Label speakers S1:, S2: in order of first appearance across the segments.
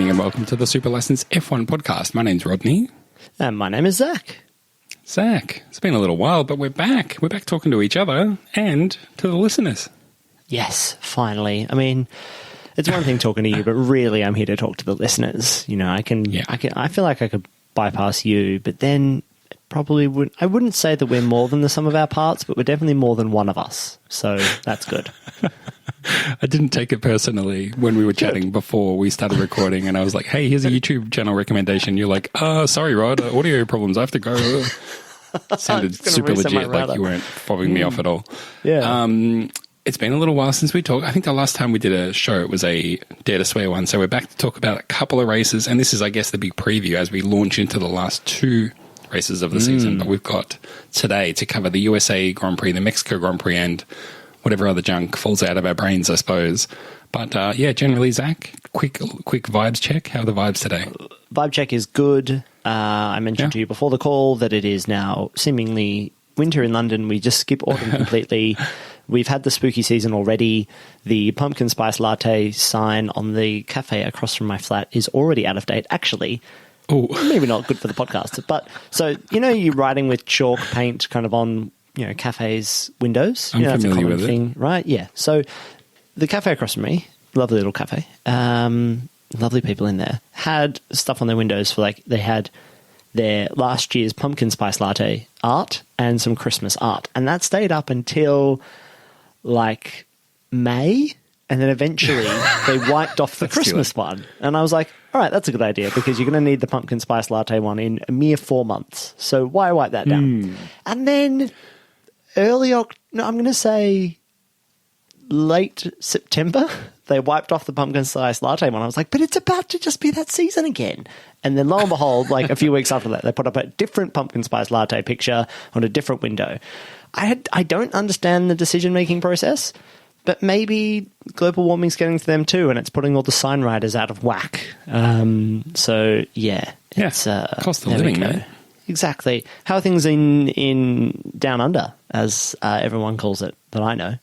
S1: evening and welcome to the Super Lessons F1 podcast. My name's Rodney.
S2: And my name is Zach.
S1: Zach, it's been a little while, but we're back. We're back talking to each other and to the listeners.
S2: Yes, finally. I mean, it's one thing talking to you, but really I'm here to talk to the listeners. You know, I feel like I could bypass you, but then probably I wouldn't say that we're more than the sum of our parts, but we're definitely more than one of us. So that's good.
S1: I didn't take it personally when we were chatting before we started recording, and I was like, hey, here's a YouTube channel recommendation. You're like, sorry, Rod, audio problems. I have to go. Sounded super legit, like you weren't fobbing me off at all.
S2: Yeah.
S1: It's been a little while since we talked. I think the last time we did a show, it was a Dare to Swear one. So we're back to talk about a couple of races, and this is, I guess, the big preview as we launch into the last two races of the season. But we've got today to cover the USA Grand Prix, the Mexico Grand Prix, and whatever other junk falls out of our brains, I suppose. But yeah, generally, Zach, quick vibes check. How are the vibes today?
S2: Vibe check is good. I mentioned to you before the call that it is now seemingly winter in London. We just skip autumn completely. We've had the spooky season already. The pumpkin spice latte sign on the cafe across from my flat is already out of date. Actually, maybe not good for the podcast. But so, you know, you're writing with chalk paint kind of on, you know, cafes' windows.
S1: I'm
S2: that's
S1: familiar
S2: a common
S1: with
S2: thing, right? Yeah. So the cafe across from me, lovely little cafe, lovely people in there, had stuff on their windows for like, they had their last year's pumpkin spice latte art and some Christmas art. And that stayed up until like May. And then eventually they wiped off the Christmas one. And I was like, all right, that's a good idea because you're going to need the pumpkin spice latte one in a mere 4 months. So why wipe that down? And then I'm going to say late September, they wiped off the pumpkin spice latte one. I was like, but it's about to just be that season again. And then lo and behold, like a few weeks after that, they put up a different pumpkin spice latte picture on a different window. I don't understand the decision-making process, but maybe global warming's getting to them too, and it's putting all the sign writers out of whack. So, yeah. It's,
S1: cost of living, man.
S2: Exactly. How are things in Down Under, as everyone calls it, that I know?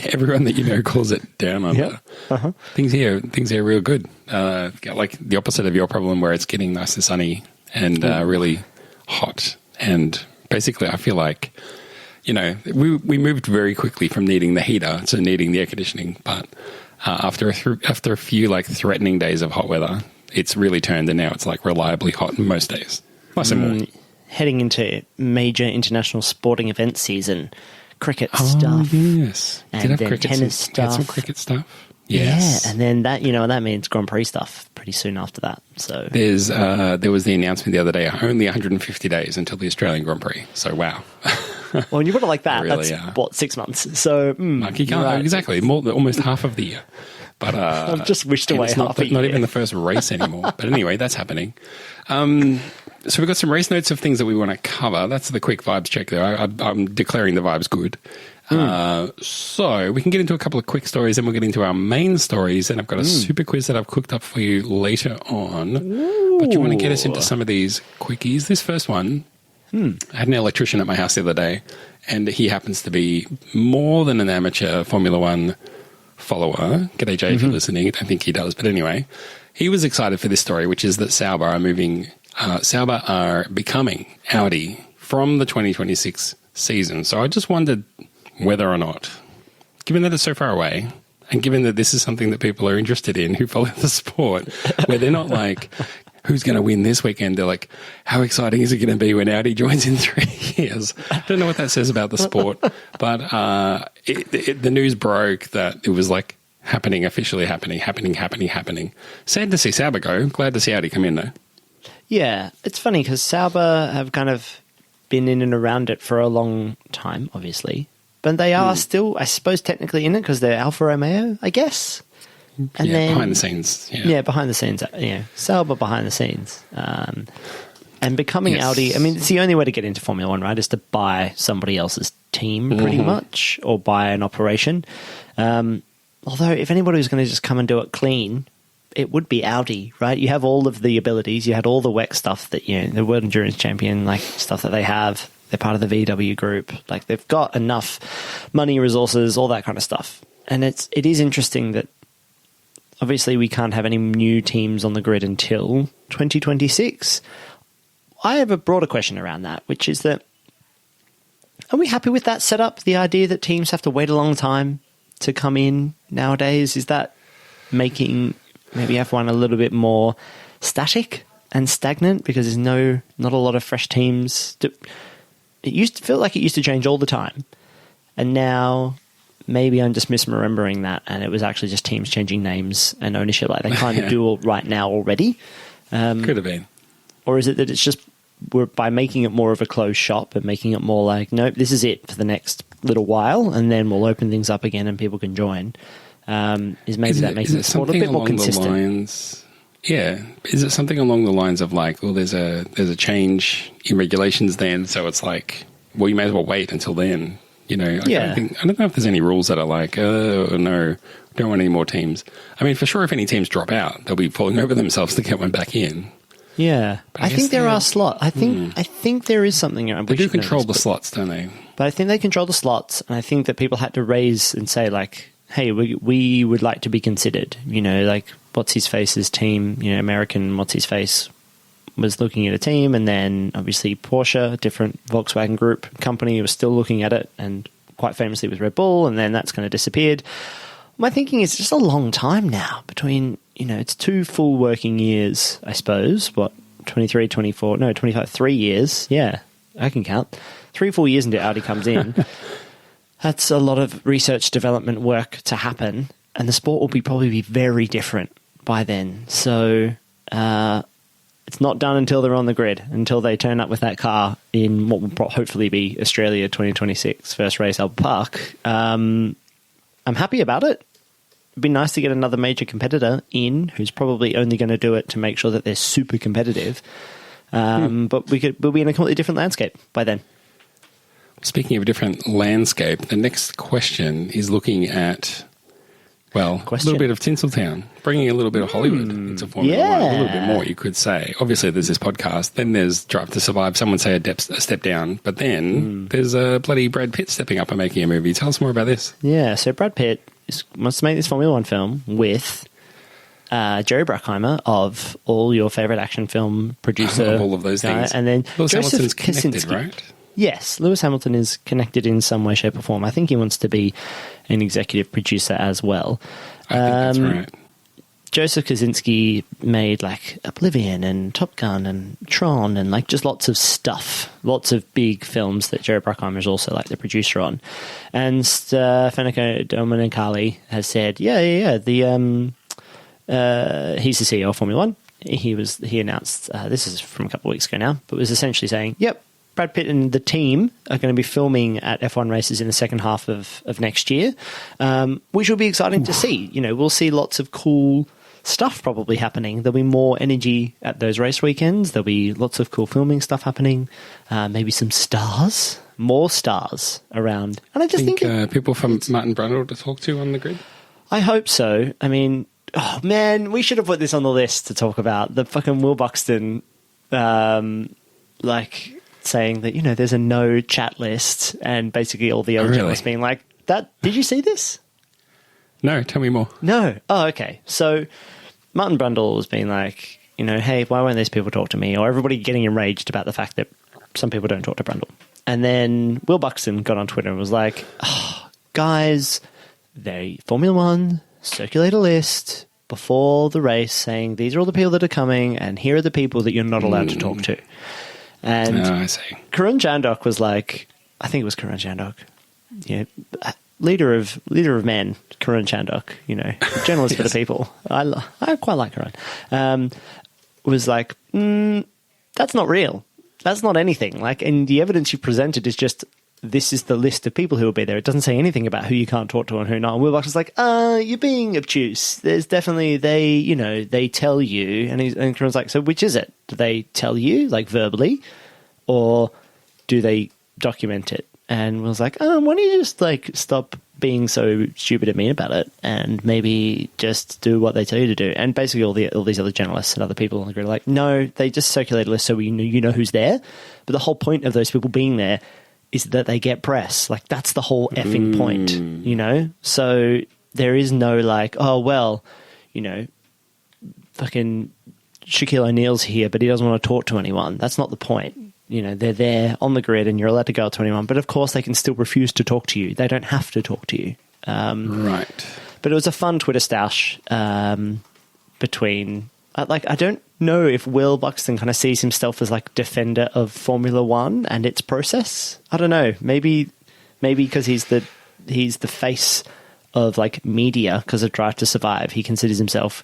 S1: Everyone that you know calls it Down Under.
S2: Yep. Uh-huh.
S1: Things here are real good. Like the opposite of your problem where it's getting nice and sunny and really hot. And basically I feel like, you know, we moved very quickly from needing the heater to needing the air conditioning. But after a few like threatening days of hot weather, it's really turned and now it's like reliably hot most days. Nice and more.
S2: Heading into major international sporting event season. Cricket stuff.
S1: Yes.
S2: And
S1: have
S2: then
S1: cricket
S2: tennis stuff.
S1: Some cricket stuff. Yes.
S2: Yeah, and then that means Grand Prix stuff pretty soon after that. So
S1: there was the announcement the other day, only 150 days until the Australian Grand Prix. So wow.
S2: Well, when you put it like that,
S1: really,
S2: that's what, 6 months. So
S1: like you can't
S2: right.
S1: Exactly, almost half of the year. But
S2: I've just wished away half a year.
S1: Not even the first race anymore. But anyway, that's happening. So we've got some race notes of things that we want to cover. That's the quick vibes check there. I'm declaring the vibes good. So we can get into a couple of quick stories, and we'll get into our main stories. And I've got a super quiz that I've cooked up for you later on. Ooh. But you want to get us into some of these quickies. This first one, I had an electrician at my house the other day, and he happens to be more than an amateur Formula One follower. G'day, Jay, if you're listening. I don't think he does. But anyway, he was excited for this story, which is that Sauber are becoming Audi from the 2026 season. So I just wondered whether or not, given that it's so far away, and given that this is something that people are interested in who follow the sport, where they're not like, who's going to win this weekend? They're like, how exciting is it going to be when Audi joins in 3 years? I don't know what that says about the sport, but the news broke that it was like officially happening. Sad to see Sauber go. Glad to see Audi come in though.
S2: Yeah, it's funny because Sauber have kind of been in and around it for a long time, obviously. But they are still, I suppose, technically in it because they're Alfa Romeo, I guess. And then,
S1: behind the scenes.
S2: Yeah, behind the scenes. Sauber behind the scenes. And becoming Audi, I mean, it's the only way to get into Formula One, right, is to buy somebody else's team pretty much or buy an operation. Although if anybody was going to just come and do it clean, it would be Audi, right? You have all of the abilities. You had all the WEC stuff that, you know, the World Endurance Champion, like stuff that they have. They're part of the VW group. Like they've got enough money, resources, all that kind of stuff. And it is interesting that obviously we can't have any new teams on the grid until 2026. I have a broader question around that, which is that, are we happy with that setup? The idea that teams have to wait a long time to come in nowadays, is that making maybe F1 a little bit more static and stagnant because there's not a lot of fresh teams? It used to feel like it used to change all the time, and now maybe I'm just misremembering that, and it was actually just teams changing names and ownership like they kind of do right now already.
S1: Could have been.
S2: Or is it that it's just we're by making it more of a closed shop and making it more like, nope, this is it for the next little while, and then we'll open things up again and people can join. Is that making it a little bit more consistent?
S1: Yeah. Is it something along the lines of like, well, there's a change in regulations then, so it's like, well, you may as well wait until then. You know, I don't know if there's any rules that are like, oh, no, don't want any more teams. I mean, for sure, if any teams drop out, they'll be falling over themselves to get one back in.
S2: Yeah. I think there are slots. I think there is something.
S1: They do control the slots, don't they?
S2: But I think they control the slots, and I think that people had to raise and say, like, hey, we would like to be considered. You know, like, What's-His-Face's team, you know, American What's-His-Face was looking at a team, and then obviously Porsche, a different Volkswagen Group company, was still looking at it, and quite famously with Red Bull, and then that's kind of disappeared. My thinking is just a long time now between, you know, it's 2 full working years, I suppose. What, 23, 24, no, 25, 3 years. Yeah, I can count. 3 full years until Audi comes in. That's a lot of research development work to happen, and the sport will probably be very different by then. So it's not done until they're on the grid, until they turn up with that car in what will hopefully be Australia 2026, first race Albert Park. I'm happy about it. It'd be nice to get another major competitor in who's probably only going to do it to make sure that they're super competitive. But we'll be in a completely different landscape by then.
S1: Speaking of a different landscape, the next question is looking at, well, a little bit of Tinseltown, bringing a little bit of Hollywood into Formula One, a little bit more, you could say. Obviously, there's this podcast, then there's Drive to Survive, someone say a step down, but then there's a bloody Brad Pitt stepping up and making a movie. Tell us more about this.
S2: Yeah, so Brad Pitt wants to make this Formula One film with Jerry Bruckheimer of all your favourite action film producer.
S1: Of all of those things.
S2: And then
S1: Lewis
S2: Joseph
S1: Hamilton's connected,
S2: Kosinski.
S1: right?
S2: Yes, Lewis Hamilton is connected in some way, shape or form. I think he wants to be an executive producer as well.
S1: I think that's right.
S2: Joseph Kosinski made like Oblivion and Top Gun and Tron and like just lots of stuff, lots of big films that Jerry Bruckheimer is also like the producer on. And Stefano Domenicali has said, he's the CEO of Formula One. He announced, this is from a couple of weeks ago now, but was essentially saying, yep, Brad Pitt and the team are going to be filming at F1 races in the second half of next year, which will be exciting to see. You know, we'll see lots of cool stuff probably happening. There'll be more energy at those race weekends. There'll be lots of cool filming stuff happening. Maybe some stars, more stars around. And I just think
S1: people from Martin Brundle to talk to on the grid?
S2: I hope so. I mean, oh man, we should have put this on the list to talk about. The fucking Will Buxton, saying that, you know, there's a no chat list, and basically all the other journalists being like, "That did you see this?"
S1: No, tell me more.
S2: No. Oh, okay. So Martin Brundle was being like, you know, hey, why won't these people talk to me? Or everybody getting enraged about the fact that some people don't talk to Brundle. And then Will Buxton got on Twitter and was like, oh, guys, Formula One circulate a list before the race saying these are all the people that are coming and here are the people that you're not allowed to talk to. And
S1: I see.
S2: Karun Chandok was like, I think it was Karun Chandok, you know, leader of men, Karun Chandok, you know, journalist for the people. I quite like Karun. Was like, that's not real. That's not anything. Like, and the evidence you presented is just, this is the list of people who will be there. It doesn't say anything about who you can't talk to and who not. And Will Buxton's like, you're being obtuse. There's definitely, they tell you. And Karun's like, so which is it? Do they tell you, like verbally, or do they document it? And Will's like, why don't you just like stop being so stupid and mean about it and maybe just do what they tell you to do? And basically all these other journalists and other people on the grid are like, no, they just circulate a list so you know who's there. But the whole point of those people being there is that they get press. Like, that's the whole effing point, you know? So there is no like, oh, well, fucking Shaquille O'Neal's here, but he doesn't want to talk to anyone. That's not the point. They're there on the grid and you're allowed to go up to anyone, but of course they can still refuse to talk to you. They don't have to talk to you.
S1: Right.
S2: But it was a fun Twitter stoush between... I don't know if Will Buxton kind of sees himself as like defender of Formula One and its process. I don't know. Maybe because he's the face of like media because of Drive to Survive. He considers himself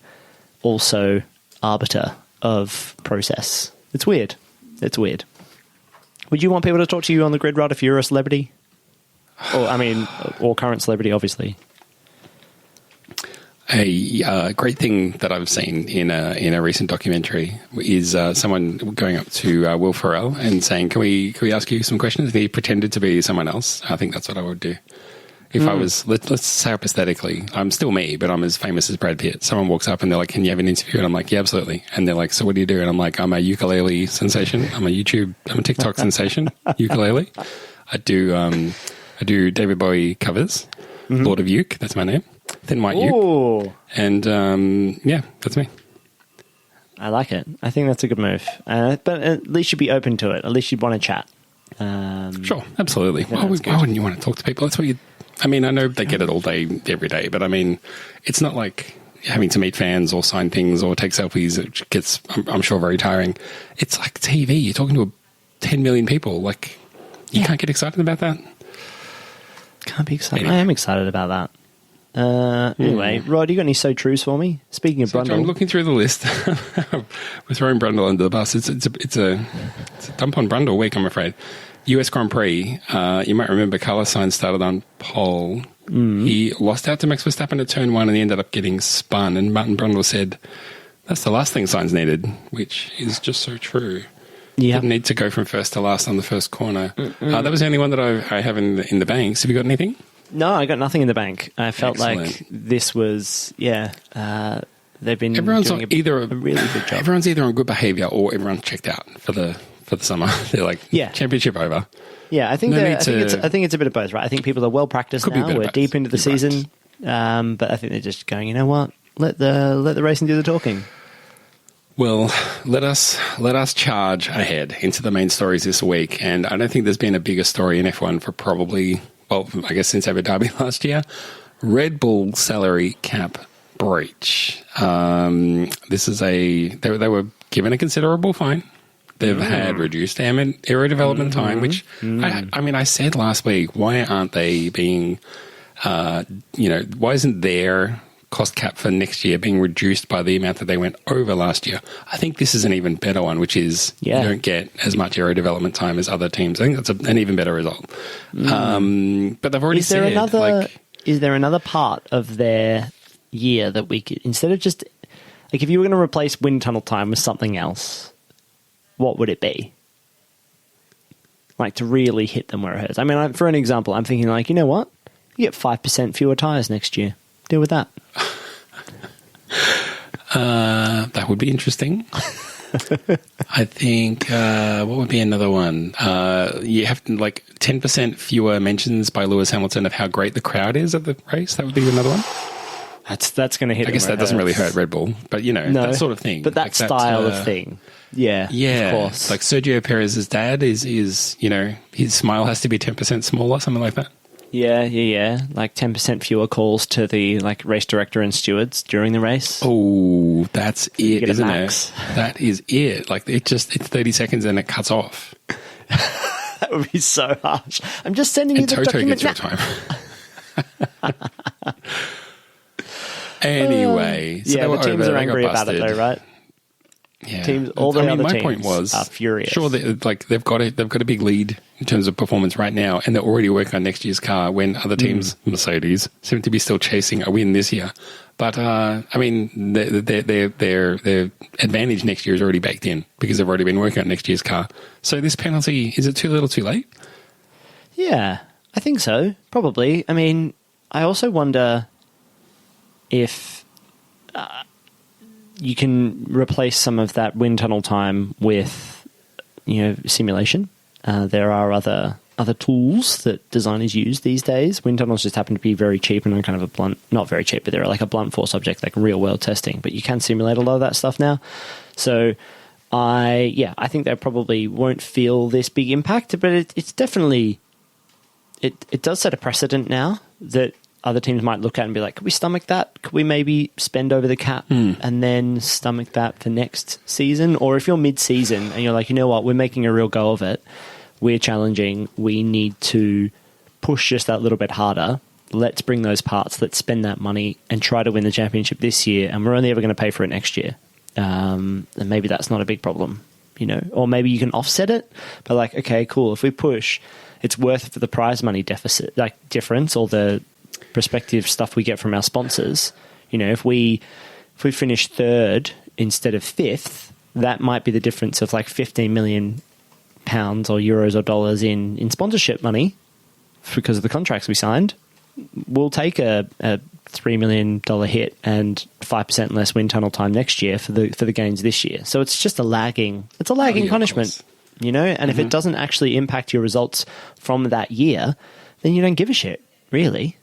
S2: also arbiter of process. It's weird. Would you want people to talk to you on the grid, Rod, if you're a celebrity? Or current celebrity, obviously.
S1: A great thing that I've seen in a recent documentary is someone going up to Will Ferrell and saying, "Can we ask you some questions?" And he pretended to be someone else. I think that's what I would do if I was. Let's say hypothetically, I'm still me, but I'm as famous as Brad Pitt. Someone walks up and they're like, "Can you have an interview?" And I'm like, "Yeah, absolutely." And they're like, "So what do you do?" And I'm like, "I'm a ukulele sensation. I'm a TikTok sensation. Ukulele. I do David Bowie covers. Lord of Uke. That's my name." Thin White Uke. And that's me.
S2: I like it. I think that's a good move. But at least you'd be open to it. At least you'd want to chat.
S1: Sure, absolutely. Why wouldn't you want to talk to people? That's what I know they get it all day, every day, but it's not like having to meet fans or sign things or take selfies, which gets, I'm sure, very tiring. It's like TV. You're talking to 10 million people. Like, you can't get excited about that?
S2: Can't be excited. Anyway. I am excited about that. Anyway, Rod, you got any so trues for me? Speaking of Brundle,
S1: I'm looking through the list. We're throwing Brundle under the bus. It's a dump on Brundle week, I'm afraid. US Grand Prix. You might remember Carlos Sainz started on pole. He lost out to Max Verstappen at turn 1, and he ended up getting spun. And Martin Brundle said, "That's the last thing Sainz needed," which is just so true. Yeah, didn't need to go from first to last on the first corner. That was the only one that I have in the banks. Have you got anything?
S2: No, I got nothing in the bank. I felt like this was, they've been doing a really good job.
S1: Everyone's either on good behaviour or everyone's checked out for the summer. They're like, championship over.
S2: Yeah, I think it's a bit of both, right? I think people are well practiced now. We're deep into the season, but I think they're just going, you know what? Let the racing do the talking.
S1: Well, let us charge ahead into the main stories this week, and I don't think there's been a bigger story in F1 for probably, well, I guess since Abu Dhabi last year. Red Bull salary cap breach. This is they were given a considerable fine. They've had reduced aero development time, which I said last week, why aren't they being, why isn't their cost cap for next year being reduced by the amount that they went over last year? I think this is an even better one, which is you don't get as much aero development time as other teams. I think that's an even better result. But they've already said...
S2: Is there another part of their year that we could... Instead of just... Like, if you were going to replace wind tunnel time with something else, what would it be? Like, to really hit them where it hurts. I mean, for an example, I'm thinking, like, you know what? You get 5% fewer tyres next year. Deal with that.
S1: That would be interesting. I think, what would be another one? You have to, 10% fewer mentions by Lewis Hamilton of how great the crowd is at the race. That would be another one.
S2: That's going to hit.
S1: I guess that doesn't really hurt Red Bull, but that sort of thing.
S2: But that style of thing. Yeah, of course.
S1: Like Sergio Perez's dad is his smile has to be 10% smaller, something like that.
S2: Yeah. Like 10% fewer calls to the race director and stewards during the race.
S1: Oh, that's it, isn't it? That is it. It's 30 seconds and it cuts off.
S2: That would be so harsh. I'm just sending you the document.
S1: Gets your time. Anyway, so
S2: the teams are angry about it, though, right?
S1: Yeah,
S2: teams. All the other teams are furious.
S1: Sure, they've got a big lead in terms of performance right now, and they're already working on next year's car. When other teams, Mercedes, seem to be still chasing a win this year. But their advantage next year is already baked in because they've already been working on next year's car. So this penalty, is it too little, too late?
S2: Yeah, I think so. Probably. I mean, I also wonder if you can replace some of that wind tunnel time with, simulation. There are other other tools that designers use these days. Wind tunnels just happen to be very cheap and on kind of a blunt, not very cheap, but they're like a blunt force object, like real world testing. But you can simulate a lot of that stuff now. So I think they probably won't feel this big impact, but it's definitely, it does set a precedent now that other teams might look at and be like, could we stomach that? Could we maybe spend over the cap and then stomach that for next season? Or if you're mid-season and you're like, you know what, we're making a real go of it, we're challenging, we need to push just that little bit harder. Let's bring those parts, let's spend that money and try to win the championship this year, and we're only ever going to pay for it next year. And maybe that's not a big problem, you know, or maybe you can offset it, but like, okay, cool, if we push, it's worth it for the prize money deficit, like difference, or the prospective stuff we get from our sponsors. You know, if we finish third instead of fifth, that might be the difference of like 15 million pounds or euros or dollars in sponsorship money because of the contracts we signed. We'll take a $3 million hit and 5% less wind tunnel time next year for the gains this year. So it's just a lagging punishment, you know. And if it doesn't actually impact your results from that year, then you don't give a shit, really.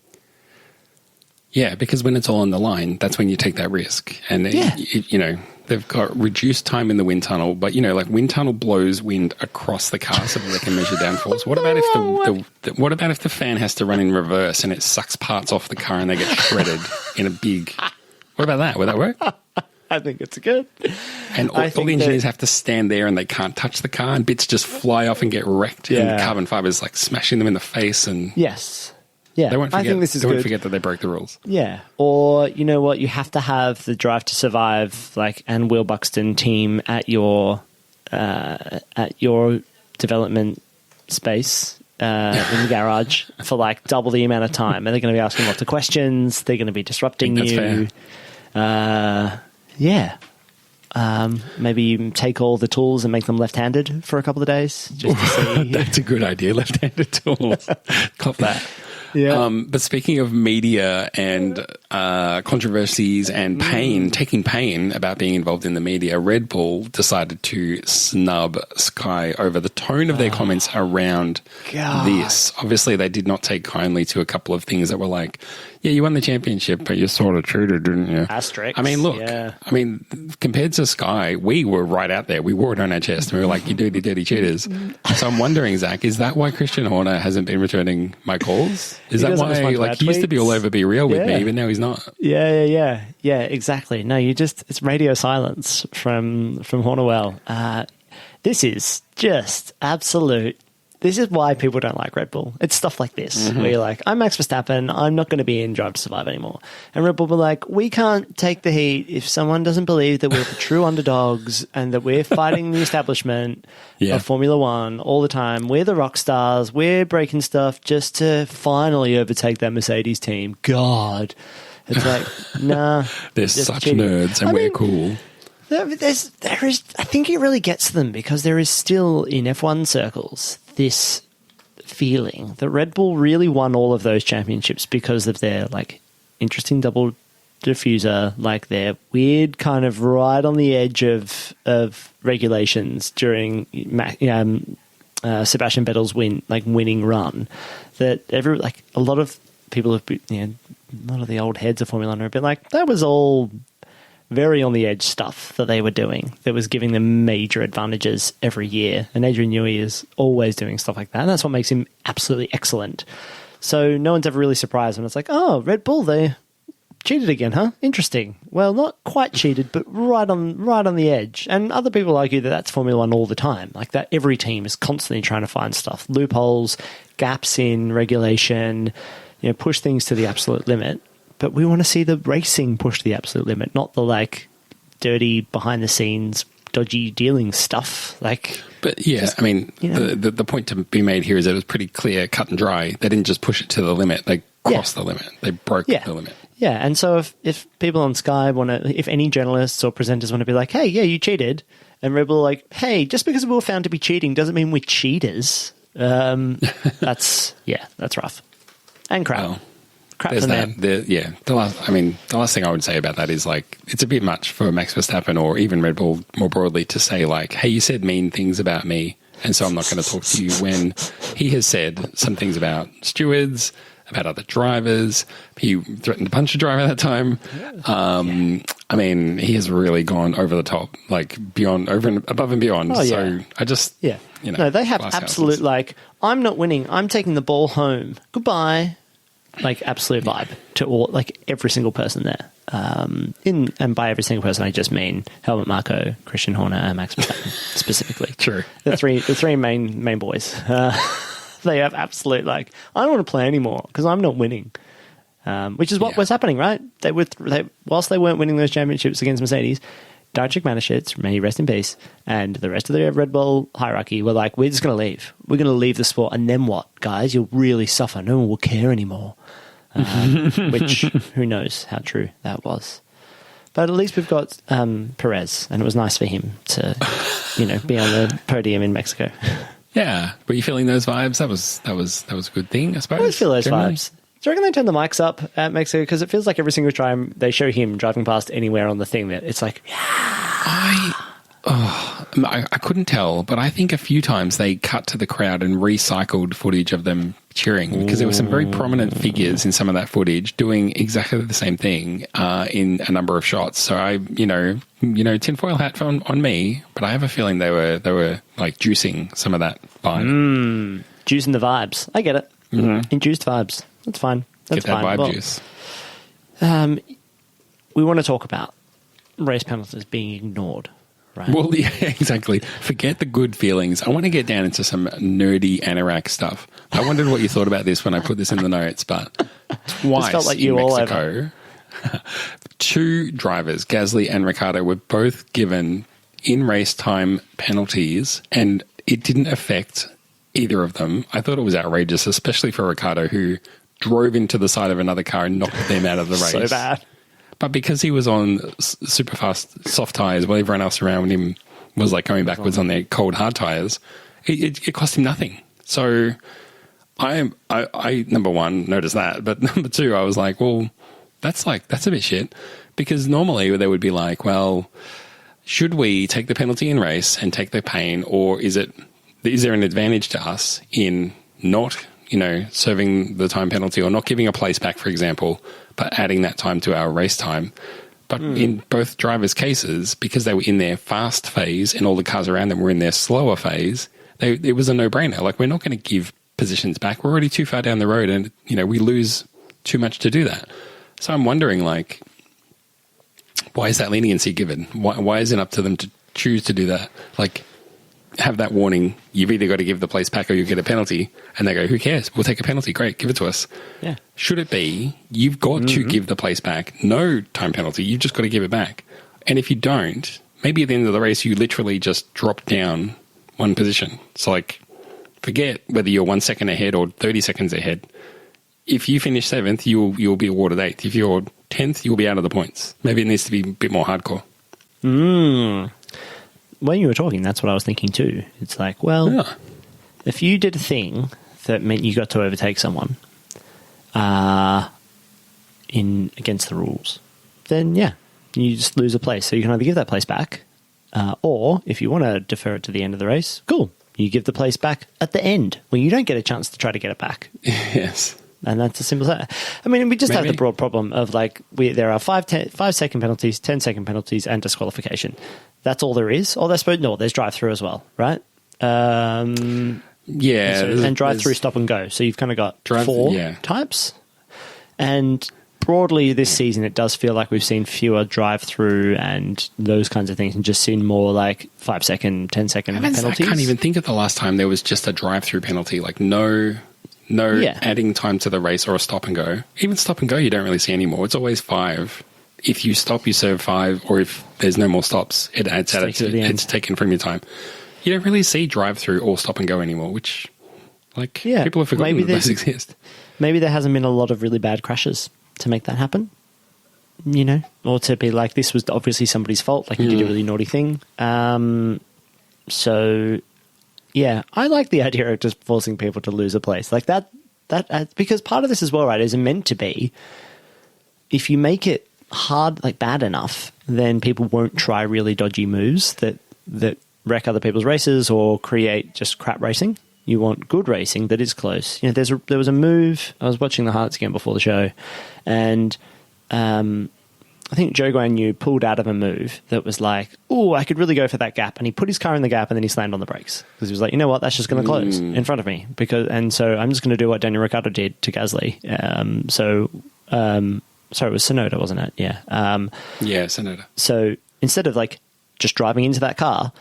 S1: Yeah, because when it's all on the line, that's when you take that risk. And, you know, they've got reduced time in the wind tunnel, but, you know, like wind tunnel blows wind across the car so that they can measure downforce. What about if what about if the fan has to run in reverse and it sucks parts off the car and they get shredded in a big... What about that? Would that work?
S2: I think it's good.
S1: And all the engineers have to stand there and they can't touch the car and bits just fly off and get wrecked. Yeah. And the carbon fiber is like smashing them in the face. And
S2: yes. Yeah,
S1: they won't forget,
S2: I think this is good. They won't
S1: forget that they broke the rules.
S2: Yeah, or you know what, you have to have the Drive to Survive, like, and Will Buxton team at your development space in the garage for like double the amount of time, and they're going to be asking lots of questions. They're going to be disrupting you. Maybe you take all the tools and make them left-handed for a couple of days. Just to see.
S1: That's a good idea. Left-handed tools. Cop that. Yeah. But speaking of media and controversies and pain, taking pain about being involved in the media, Red Bull decided to snub Sky over the tone of their comments around this. Obviously, they did not take kindly to a couple of things that were like, yeah, you won the championship, but you sort of cheated, didn't you?
S2: Asterix.
S1: I mean, look, compared to Sky, we were right out there. We wore it on our chest. We were like, you dirty cheaters. So I'm wondering, Zach, is that why Christian Horner hasn't been returning my calls? Is that why, like, he used to be all over Be Real with me, but now he's not?
S2: Yeah, exactly. No, it's radio silence from Hornerwell. This is just absolute. This is why people don't like Red Bull. It's stuff like this where you're like, I'm Max Verstappen, I'm not going to be in Drive to Survive anymore. And Red Bull were like, we can't take the heat if someone doesn't believe that we're the true underdogs and that we're fighting the establishment of Formula One all the time. We're the rock stars. We're breaking stuff just to finally overtake that Mercedes team. God. It's like, nah.
S1: They're such nerds and we're cool.
S2: There is. I think it really gets to them because there is still in F1 circles this feeling that Red Bull really won all of those championships because of their like interesting double diffuser, like their weird kind of right on the edge of regulations during Sebastian Vettel's winning run. That a lot of people have been, a lot of the old heads of Formula One have been like, that was all very on the edge stuff that they were doing that was giving them major advantages every year. And Adrian Newey is always doing stuff like that. And that's what makes him absolutely excellent. So no one's ever really surprised when it's like, oh, Red Bull, they cheated again, huh? Interesting. Well, not quite cheated, but right on the edge. And other people argue that that's Formula One all the time. Like that every team is constantly trying to find stuff, loopholes, gaps in regulation, push things to the absolute limit. But we want to see the racing push to the absolute limit, not the dirty behind the scenes, dodgy dealing stuff. But
S1: yeah, I mean, the point to be made here is that it was pretty clear, cut and dry. They didn't just push it to the limit; they crossed the limit. They broke the limit.
S2: Yeah, and so if people on Sky if any journalists or presenters want to be like, hey, yeah, you cheated, and Red Bull are like, hey, just because we were found to be cheating doesn't mean we're cheaters. That's rough and crap.
S1: Well, there's that. The last thing I would say about that is it's a bit much for Max Verstappen or even Red Bull more broadly to say hey, you said mean things about me And so I'm not going to talk to you when he has said some things about stewards, about other drivers. He threatened to punch a driver that time. I mean, he has really gone over the top, like beyond, over and above and beyond.
S2: Oh, yeah.
S1: So I just,
S2: Yeah.
S1: you know.
S2: No, they have
S1: glass
S2: absolute,
S1: houses.
S2: like, I'm not winning. I'm taking the ball home. Goodbye. Like, absolute vibe to all, like, every single person there. And by every single person, I just mean Helmut Marko, Christian Horner, and Max Verstappen, specifically.
S1: True.
S2: The three main boys. They have absolute, like, I don't want to play anymore because I'm not winning. Which is what was happening, right? Whilst they weren't winning those championships against Mercedes, Dietrich Mateschitz, may he rest in peace, and the rest of the Red Bull hierarchy were like, we're just going to leave. We're going to leave the sport, and then what, guys? You'll really suffer. No one will care anymore. Which, who knows how true that was. But at least we've got Perez, and it was nice for him to, be on the podium in Mexico.
S1: Yeah. Were you feeling those vibes? That was a good thing, I suppose.
S2: I always feel those
S1: generally.
S2: vibes. Do you reckon they turn the mics up at Mexico? Because it feels like every single time they show him driving past anywhere on the thing, that it's like,
S1: I couldn't tell, but I think a few times they cut to the crowd and recycled footage of them cheering, because there were some very prominent figures in some of that footage doing exactly the same thing in a number of shots. So I, tinfoil hat on me, but I have a feeling they were like juicing some of that vibe.
S2: juicing the vibes. I get it.
S1: Mm-hmm.
S2: Induced vibes. That's fine. That's
S1: Get that
S2: fine.
S1: vibe juice.
S2: We want to talk about race penalties being ignored, right?
S1: Well, yeah, exactly. Forget the good feelings. I want to get down into some nerdy anorak stuff. I wondered what you thought about this when I put this in the notes, but twice
S2: felt like you
S1: in
S2: all
S1: Mexico, two drivers, Gasly and Ricciardo, were both given in-race time penalties, and it didn't affect either of them. I thought it was outrageous, especially for Ricciardo, who drove into the side of another car and knocked them out of the race.
S2: So bad.
S1: But because he was on super fast soft tyres while everyone else around him was like going backwards on their cold hard tyres, it cost him nothing. So I number one noticed that, but number two, I was like, well, that's a bit shit, because normally they would be like, well, should we take the penalty in race and take the pain, or is there an advantage to us in not serving the time penalty or not giving a place back, for example, but adding that time to our race time? But in both drivers' cases, because they were in their fast phase and all the cars around them were in their slower phase, it was a no-brainer. Like, we're not going to give positions back. We're already too far down the road, and we lose too much to do that. So I'm wondering, like, why is that leniency given? Why is it up to them to choose to do that? Like, have that warning, you've either got to give the place back or you get a penalty, and they go, who cares? We'll take a penalty. Great, give it to us.
S2: Yeah.
S1: Should it be, you've got to give the place back, no time penalty, you've just got to give it back. And if you don't, maybe at the end of the race, you literally just drop down one position. So, like, forget whether you're 1 second ahead or 30 seconds ahead. If you finish 7th, you'll be awarded 8th. If you're 10th, you'll be out of the points. Maybe it needs to be a bit more hardcore.
S2: When you were talking, that's what I was thinking too. It's like, well, if you did a thing that meant you got to overtake someone against the rules, then yeah, you just lose a place. So you can either give that place back, or if you want to defer it to the end of the race, cool. You give the place back at the end when you don't get a chance to try to get it back.
S1: Yes.
S2: And that's a simple thing. I mean, we just have the broad problem of, like, there are 5-second penalties, 10-second penalties, and disqualification. That's all there is. Or there's drive-through as well, right?
S1: Yeah.
S2: And drive-through, stop and go. So you've kind of got four types. And broadly this season, it does feel like we've seen fewer drive-through and those kinds of things, and just seen more like 5-second, 10-second penalties.
S1: I can't even think of the last time there was just a drive-through penalty, like no adding time to the race or a stop and go. Even stop and go you don't really see anymore. It's always 5. If you stop, you serve 5, or if there's no more stops, it adds out. It's taken from your time. You don't really see drive-through or stop and go anymore, which, like, people have forgotten that those exist.
S2: Maybe there hasn't been a lot of really bad crashes to make that happen, or to be like, this was obviously somebody's fault, like you did a really naughty thing. So, yeah, I like the idea of just forcing people to lose a place. Like that because part of this as well, right, is meant to be, if you make it hard, like bad enough, then people won't try really dodgy moves that wreck other people's races or create just crap racing. You want good racing that is close. You know, there was a move. I was watching the highlights again before the show, and I think Joe Guan Yu pulled out of a move that was like, oh, I could really go for that gap. And he put his car in the gap and then he slammed on the brakes. Because he was like, you know what, that's just going to close in front of me. And so I'm just going to do what Daniel Ricciardo did to Gasly. Sorry, it was Sonoda, wasn't it? Yeah.
S1: Yeah, Sonoda.
S2: So instead of like just driving into that car,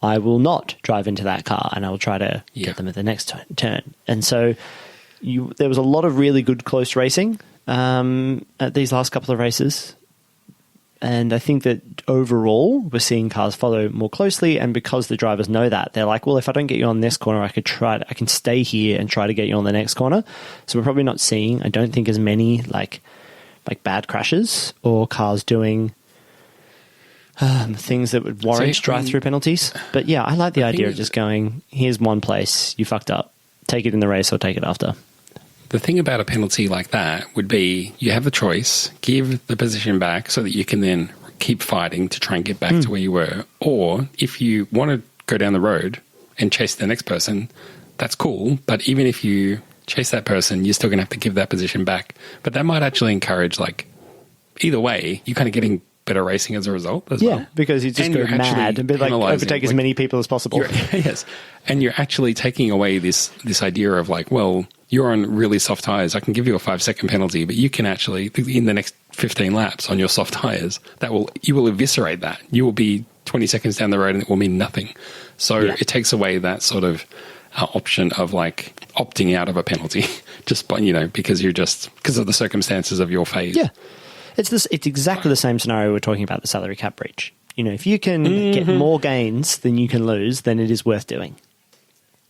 S2: I will not drive into that car and I will try to get them at the next turn. And so there was a lot of really good close racing at these last couple of races. And I think that overall, we're seeing cars follow more closely. And because the drivers know that, they're like, well, if I don't get you on this corner, I can stay here and try to get you on the next corner. So we're probably not seeing, I don't think, as many like bad crashes or cars doing things that would warrant drive-through penalties. But yeah, I like the idea of just going, here's one place, you fucked up. Take it in the race or take it after.
S1: The thing about a penalty like that would be you have the choice, give the position back so that you can then keep fighting to try and get back to where you were. Or if you want to go down the road and chase the next person, that's cool. But even if you chase that person, you're still going to have to give that position back. But that might actually encourage, like, either way, you're kind of getting better racing as a result as well.
S2: Yeah, because you just go mad and be like, overtake as many people as possible.
S1: Yes. And you're actually taking away this idea of like, well, you're on really soft tires. I can give you a 5-second penalty, but you can actually, in the next 15 laps on your soft tires, you will eviscerate that. You will be 20 seconds down the road and it will mean nothing. So it takes away that sort of option of like opting out of a penalty just by, because of the circumstances of your phase.
S2: Yeah. It's exactly the same scenario we're talking about, the salary cap breach. If you can get more gains than you can lose, then it is worth doing.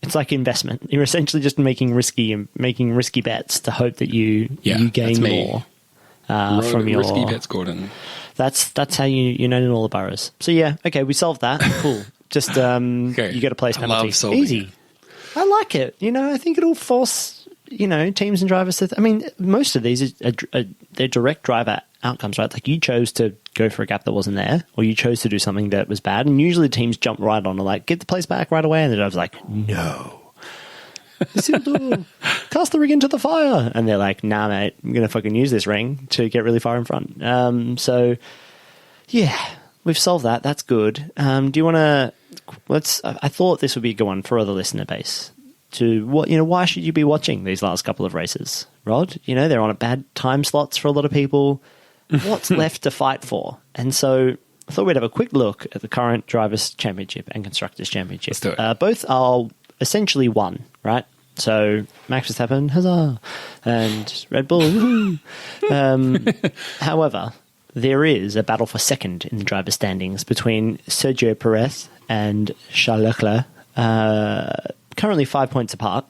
S2: It's like investment. You're essentially just making risky bets to hope that you gain more from your
S1: risky bets, Gordon.
S2: That's how you know all the boroughs. So yeah, okay, we solved that. Cool. Just you get a place penalty. Easy.
S1: It.
S2: I like it. I think it'll force teams and drivers to. Most of these they're direct driver outcomes, right? Like you chose to go for a gap that wasn't there, or you chose to do something that was bad, and usually teams jump right on and like get the place back right away, and the driver's like, no. Cast the ring into the fire, and they're like, nah mate, I'm gonna fucking use this ring to get really far in front. So yeah, we've solved that. That's good. Do you want to I thought this would be a good one for other listener base to why should you be watching these last couple of races, Rod? They're on a bad time slots for a lot of people. What's left to fight for? And so I thought we'd have a quick look at the current Drivers' Championship and Constructors' Championship.
S1: Let's do it.
S2: Both are essentially one, right? So Max Verstappen, huzzah, and Red Bull, woohoo. However, there is a battle for second in the driver standings between Sergio Perez and Charles Leclerc, currently 5 points apart.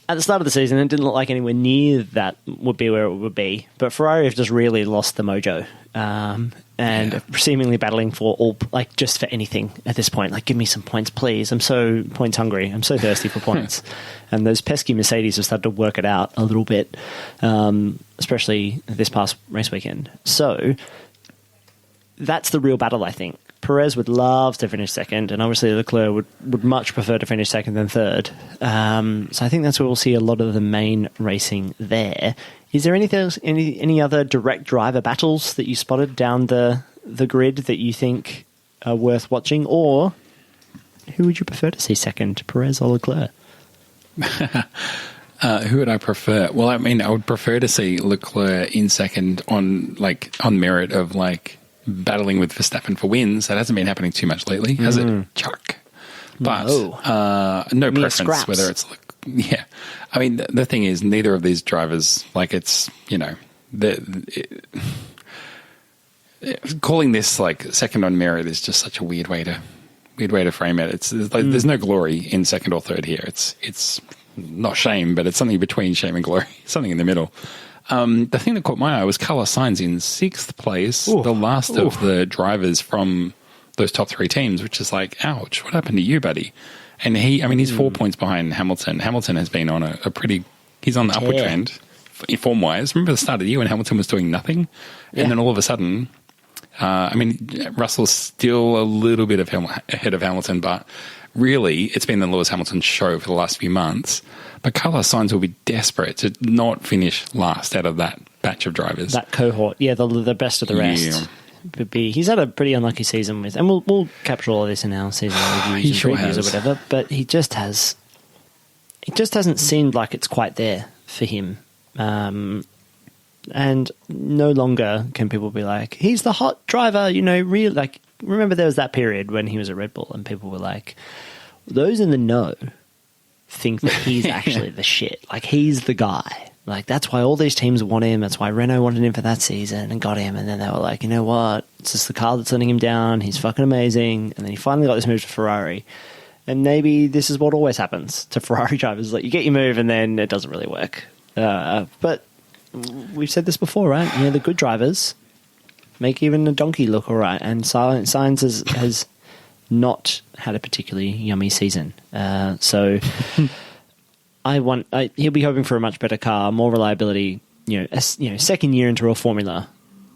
S2: At the start of the season, it didn't look like anywhere near that would be where it would be. But Ferrari have just really lost the mojo and seemingly battling for just for anything at this point. Like, give me some points, please. I'm so points hungry. I'm so thirsty for points. And those pesky Mercedes have started to work it out a little bit, especially this past race weekend. So that's the real battle, I think. Perez would love to finish second, and obviously Leclerc would much prefer to finish second than third. So I think that's where we'll see a lot of the main racing there. Is there any other direct driver battles that you spotted down the grid that you think are worth watching, or who would you prefer to see second, Perez or Leclerc?
S1: Who would I prefer? Well, I would prefer to see Leclerc in second on merit of battling with Verstappen for wins. That hasn't been happening too much lately, has it? Chuck. But no preference whether it's the thing is, neither of these drivers, calling this second on merit is just such a weird way to frame it. It's there's no glory in second or third here. It's not shame, but it's something between shame and glory, something in the middle. The thing that caught my eye was Carlos Sainz in 6th place, the last of the drivers from those top 3 teams, which is ouch, what happened to you, buddy? And he's 4 points behind Hamilton. Hamilton has been on he's on the upward trend, form-wise. Remember the start of the year when Hamilton was doing nothing? And then all of a sudden, I mean, Russell's still a little bit ahead of Hamilton, but really, it's been the Lewis Hamilton show for the last few months. But Carlos Sainz will be desperate to not finish last out of that batch of drivers.
S2: That cohort, yeah, the best of the rest.
S1: Yeah.
S2: He's had a pretty unlucky season with, and we'll capture all of this in our season reviews and previews or whatever. But he just hasn't seemed like it's quite there for him. And no longer can people be like, he's the hot driver, remember there was that period when he was at Red Bull and people were like, those in the know think that he's actually the shit. Like, he's the guy. Like, that's why all these teams want him. That's why Renault wanted him for that season and got him. And then they were like, you know what? It's just the car that's letting him down. He's fucking amazing. And then he finally got this move to Ferrari. And maybe this is what always happens to Ferrari drivers. Like, you get your move and then it doesn't really work. But we've said this before, right? The good drivers make even a donkey look all right. And Sainz has not had a particularly yummy season. So he'll be hoping for a much better car, more reliability, second year into a formula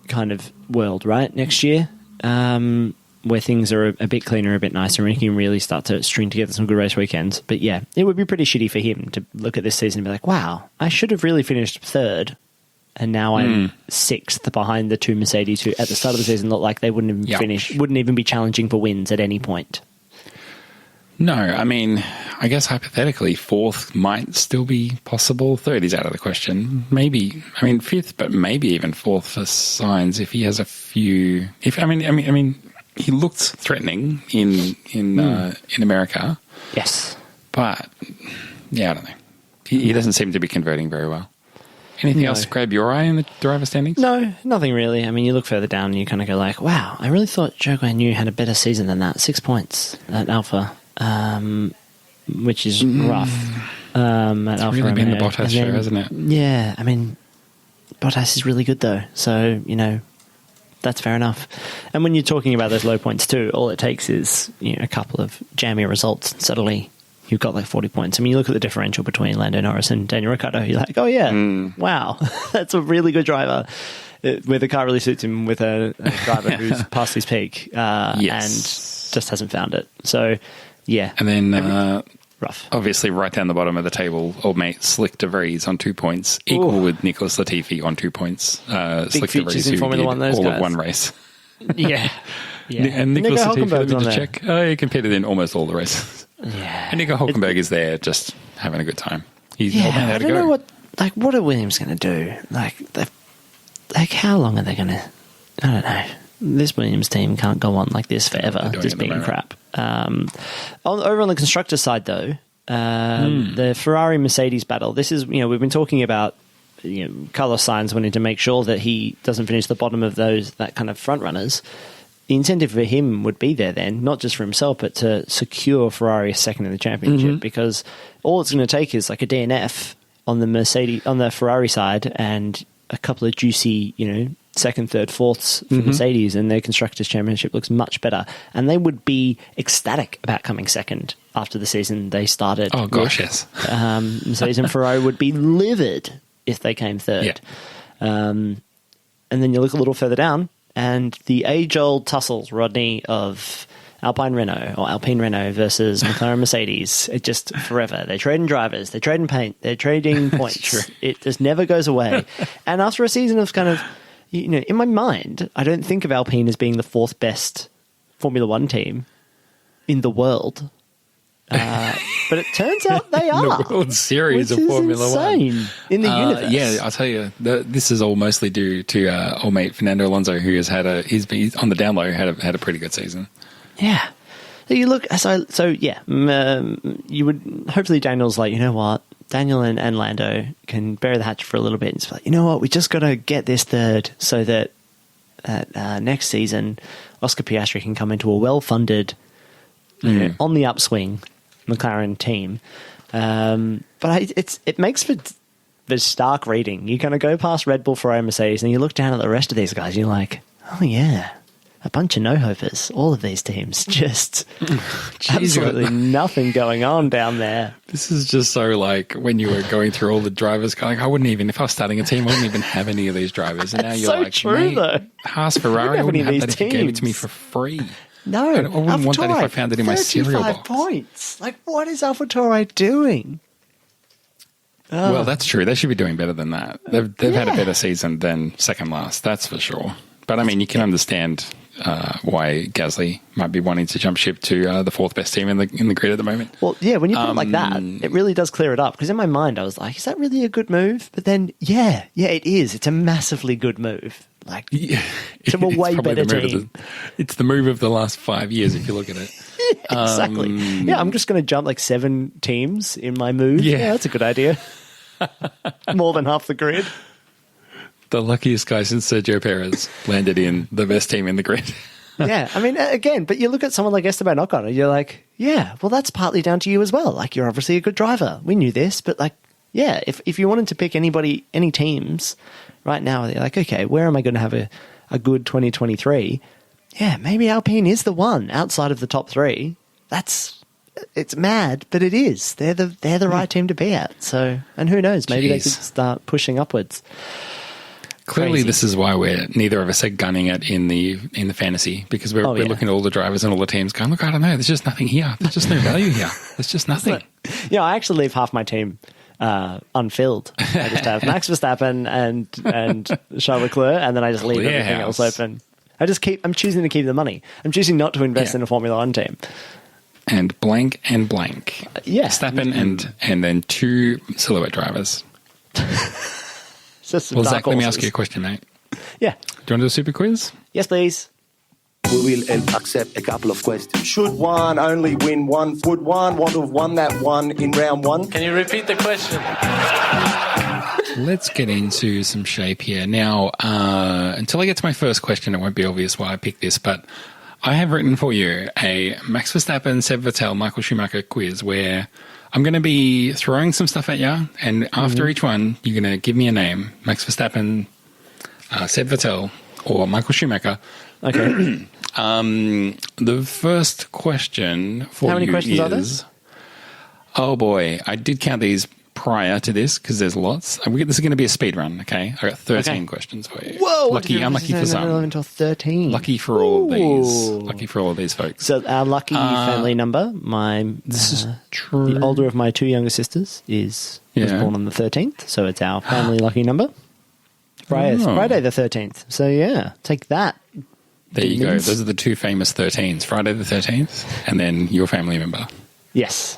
S2: kind of world, right? Next year, where things are a bit cleaner, a bit nicer, and he can really start to string together some good race weekends. But yeah, it would be pretty shitty for him to look at this season and be like, wow, I should have really finished third. And now I'm sixth behind the two Mercedes who at the start of the season looked like they wouldn't even be challenging for wins at any point.
S1: No, I mean, I guess hypothetically, fourth might still be possible. Third is out of the question. Maybe, I mean, fifth, but maybe even fourth for Sainz if he has a few. I mean, he looked threatening in America.
S2: Yes,
S1: but yeah, I don't know. He doesn't seem to be converting very well. Anything else grab your eye in the driver standings?
S2: No, nothing really. I mean, you look further down and you kind of go like, wow, I really thought Zhou Guanyu had a better season than that. 6 points at Alpha, which is rough. At
S1: it's
S2: Alfa
S1: really been the
S2: Romeo.
S1: Bottas show, hasn't it?
S2: Yeah, I mean, Bottas is really good though. So, that's fair enough. And when you're talking about those low points too, all it takes is a couple of jammy results and suddenly you've got like 40 points. I mean, you look at the differential between Lando Norris and Daniel Ricciardo, you're like, oh yeah, wow, that's a really good driver. Where the car really suits him with a driver who's past his peak and just hasn't found it. So, yeah.
S1: And then
S2: rough.
S1: Obviously, right down the bottom of the table, old mate Slick de Vries on 2 points, equal with Nicholas Latifi on 2 points. Slick de Vries, who did all of one race.
S2: Yeah.
S1: And Nicholas Latifi, let me just check. He competed in almost all the races.
S2: Yeah.
S1: And Nico Hulkenberg is there just having a good time.
S2: I don't know what are Williams going to do? Like how long are they going to? I don't know. This Williams team can't go on like this forever, just being crap. Over on the constructor side, though, the Ferrari Mercedes battle. This is we've been talking about Carlos Sainz wanting to make sure that he doesn't finish the bottom of that kind of front runners. The incentive for him would be there then, not just for himself, but to secure Ferrari second in the championship, because all it's going to take is like a DNF on the Ferrari side and a couple of juicy, second, third, fourths for Mercedes, and their Constructors' Championship looks much better. And they would be ecstatic about coming second after the season they started.
S1: Oh, gosh, yes.
S2: Mercedes and Ferrari would be livid if they came third.
S1: Yeah.
S2: And then you look a little further down, and the age-old tussles, Rodney, of Alpine Renault versus McLaren Mercedes. It just forever. They're trading drivers, they're trading paint, they're trading points. It just never goes away. And after a season of kind of, in my mind, I don't think of Alpine as being the fourth best Formula One team in the world. But it turns out they are.
S1: The World Series of Formula One.
S2: In the universe.
S1: Yeah, I'll tell you, this is all mostly due to old mate Fernando Alonso, who has he's been on the down low, had a pretty good season.
S2: Yeah. So you look, you would, hopefully Daniel's like, you know what, Daniel and Lando can bury the hatchet for a little bit and just be like, you know what, we just got to get this third so that next season Oscar Piastri can come into a well-funded, on the upswing McLaren team. But it makes for stark reading. You kind of go past Red Bull, Ferrari, Mercedes, and you look down at the rest of these guys, and you're like, oh yeah, a bunch of no-hopers. All of these teams, just absolutely nothing going on down there.
S1: This is just so like when you were going through all the drivers, going, I wouldn't even, if I was starting a team, I wouldn't even have any of these drivers. And now you're
S2: so
S1: like,
S2: true, though.
S1: Haas, Ferrari, I wouldn't have that if you gave it to me for free.
S2: No,
S1: I wouldn't want that if I found it in my cereal box.
S2: 35 points. Like, what is AlphaTauri doing?
S1: Well, that's true. They should be doing better than that. They've had a better season than second last, that's for sure. But I mean, you can understand why Gasly might be wanting to jump ship to the fourth best team in the grid at the moment.
S2: Well, yeah, when you put it like that, it really does clear it up. Because in my mind, I was like, is that really a good move? But then, yeah, it is. It's a massively good move. Like, it's a way better team.
S1: It's the move of the last 5 years, if you look at it.
S2: Yeah, exactly. I'm just going to jump like 7 teams in my move. Yeah, that's a good idea. More than half the grid.
S1: The luckiest guy since Sergio Perez landed in the best team in the grid.
S2: Yeah, I mean, again, but you look at someone like Esteban Ocon and you're like, yeah, well, that's partly down to you as well. Like, you're obviously a good driver. We knew this, but like, yeah, if you wanted to pick any teams right now, they're like, okay, where am I going to have a good 2023? Yeah, maybe Alpine is the one outside of the top 3. It's mad, but it is. They're the right team to be at. So, and who knows? Maybe they could start pushing upwards.
S1: Clearly,
S2: Crazy.
S1: this is why neither of us are gunning it in the fantasy, because we're looking at all the drivers and all the teams going, look, I don't know, there's just nothing here. There's just no value here. There's just nothing.
S2: Yeah, I actually leave half my team unfilled. I just have Max Verstappen and Charles Leclerc, and then I just leave everything else open. I'm choosing to keep the money. I'm choosing not to invest in a Formula One team.
S1: And blank and blank.
S2: Yeah.
S1: Verstappen and then 2 silhouette drivers.
S2: Well,
S1: Zach, let me ask you a question, mate.
S2: Yeah.
S1: Do you want to do a super quiz?
S2: Yes, please.
S3: We will accept a couple of questions. Should one only win one? Would one want to have won that one in round 1?
S4: Can you repeat the question?
S1: Let's get into some shape here. Now, until I get to my first question, it won't be obvious why I picked this, but I have written for you a Max Verstappen, Seb Vettel, Michael Schumacher quiz where I'm going to be throwing some stuff at you, and after each one, you're going to give me a name. Max Verstappen, Seb Vettel, or Michael Schumacher.
S2: Okay.
S1: The first question for you
S2: How many questions
S1: is...
S2: are there?
S1: Oh boy, I did count these prior to this because there's lots. This is going to be a speed run, okay? I got 13 questions for you.
S2: Whoa!
S1: Unlucky for some.
S2: 11 till 13.
S1: Lucky for all of these. Lucky for all of these folks.
S2: So our lucky family number,
S1: This is true.
S2: the older of my 2 younger sisters was born on the 13th, so it's our family lucky number. Friday the 13th. So yeah, take that.
S1: There you go. Those are the 2 famous 13s. Friday the 13th, and then your family member.
S2: Yes.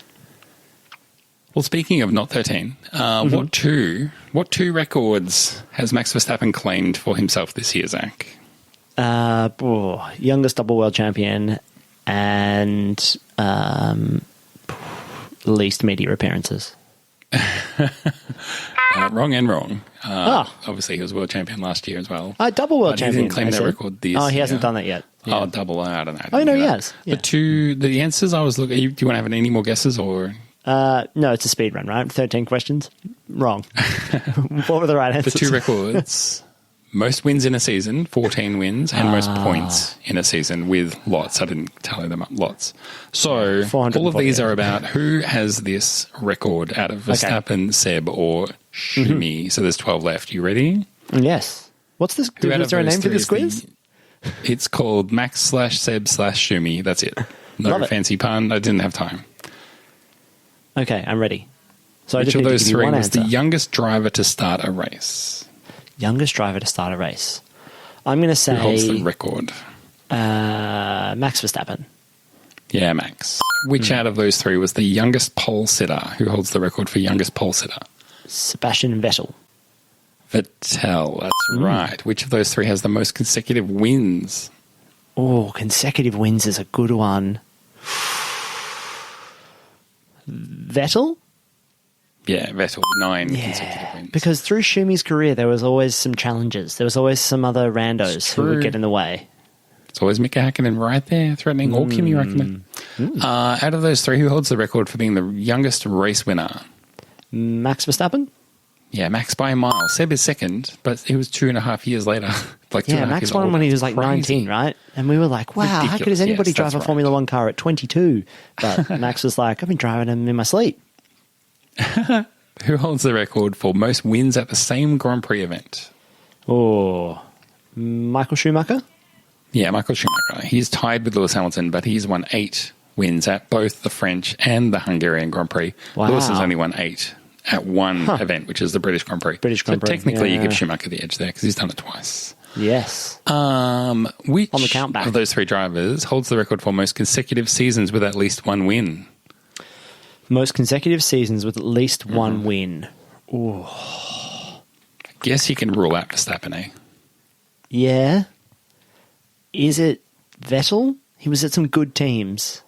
S1: Well, speaking of not 13, what two records has Max Verstappen claimed for himself this year, Zach?
S2: Youngest double world champion and least media appearances.
S1: Wrong and wrong. Obviously, he was world champion last year as well.
S2: Double world champion.
S1: He didn't claim that record this year.
S2: Oh, he hasn't done that yet. Yeah.
S1: Oh, double. I don't know.
S2: Oh, no, he has. Yeah.
S1: The answers I was looking. Do you want to have any more guesses or?
S2: No, it's a speed run, right? 13 questions. Wrong. What were the right answers?
S1: The 2 records: most wins in a season, 14 wins, and most points in a season with lots. I didn't tally them up. Lots. So all of these are about who has this record out of Verstappen, Seb, or Schumi. So there's 12 left. You ready?
S2: Yes. What's this? Is there a name for this quiz?
S1: It's called Max/Seb/Schumi. That's it. No fancy pun. I didn't have time.
S2: Okay, I'm ready. So
S1: Which
S2: I just
S1: of
S2: need
S1: those
S2: to give you
S1: 3
S2: one
S1: was
S2: answer.
S1: the youngest driver to start a race?
S2: Youngest driver to start a race. I'm going to say...
S1: Who holds the record?
S2: Max Verstappen.
S1: Yeah, Max. Which out of those 3 was the youngest pole sitter? Who holds the record for youngest pole sitter?
S2: Sebastian Vettel.
S1: Vettel, that's right. Which of those 3 has the most consecutive wins?
S2: Oh, consecutive wins is a good one. Vettel?
S1: Yeah, Vettel, 9 consecutive wins.
S2: Because through Schumi's career, there was always some challenges. There was always some other randos who would get in the way.
S1: It's always Mika Hakkinen right there, threatening, or Kimi Räikkönen. Out of those 3, who holds the record for being the youngest race winner?
S2: Max Verstappen?
S1: Yeah, Max by a mile. Seb is second, but it was 2.5 years later. Like
S2: Yeah, Max won when he was like 19, right? And we were like, wow, how could anybody
S1: Yes,
S2: drive a
S1: that's
S2: Formula One car at 22? But Max was like, I've been driving them in my sleep.
S1: Who holds the record for most wins at the same Grand Prix event?
S2: Oh, Michael Schumacher?
S1: Yeah, Michael Schumacher. He's tied with Lewis Hamilton, but he's won 8 wins at both the French and the Hungarian Grand Prix.
S2: Wow.
S1: Lewis has only won 8 at one event, which is the British Grand Prix. Technically, you give Schumacher the edge there because he's done it twice.
S2: Yes.
S1: Which
S2: On the countback
S1: of those 3 drivers holds the record for most consecutive seasons with at least one win?
S2: Most consecutive seasons with at least one win. Ooh.
S1: I guess you can rule out Verstappen, eh?
S2: Yeah. Is it Vettel? He was at some good teams.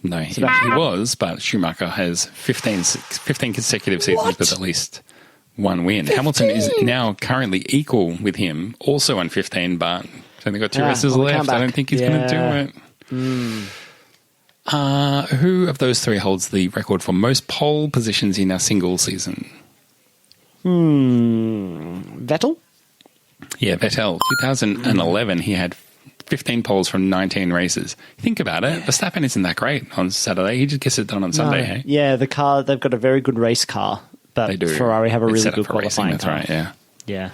S1: No, he was, but Schumacher has 15 consecutive seasons with at least one win. 15? Hamilton is now currently equal with him, also on 15, but he's only got 2 races left. I don't think he's going to do it. Who of those 3 holds the record for most pole positions in a single season?
S2: Vettel?
S1: Yeah, Vettel. 2011, he had 15 poles from 19 races. Think about it. Verstappen isn't that great on Saturday. He just gets it done on Sunday, hey?
S2: Yeah, the car, they've got a very good race car, but
S1: they do.
S2: Ferrari have a really good qualifying
S1: racing,
S2: car.
S1: That's right, yeah.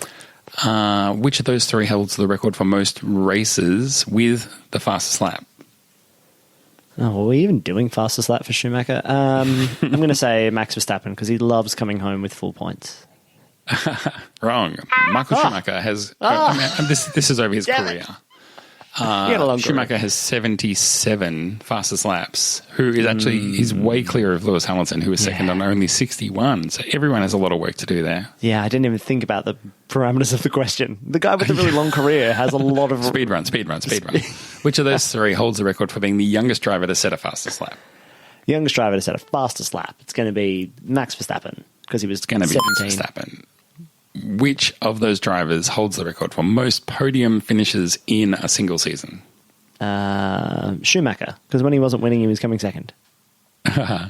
S2: Yeah.
S1: Which of those 3 holds the record for most races with the fastest lap?
S2: Oh, well, we're even doing fastest lap for Schumacher. I'm going to say Max Verstappen because he loves coming home with full points.
S1: Wrong. Michael Schumacher has... This is over his career. Schumacher has 77 fastest laps, who is actually he's way clear of Lewis Hamilton, who is second on only 61. So everyone has a lot of work to do there.
S2: Yeah, I didn't even think about the parameters of the question. The guy with the really long career has a lot of...
S1: Speed run. Which of those 3 holds the record for being the youngest driver to set a fastest lap?
S2: Youngest driver to set a fastest lap. It's going to be Max Verstappen because he was
S1: going to be
S2: 17.
S1: Max Verstappen. Which of those drivers holds the record for most podium finishes in a single season?
S2: Schumacher, because when he wasn't winning, he was coming second.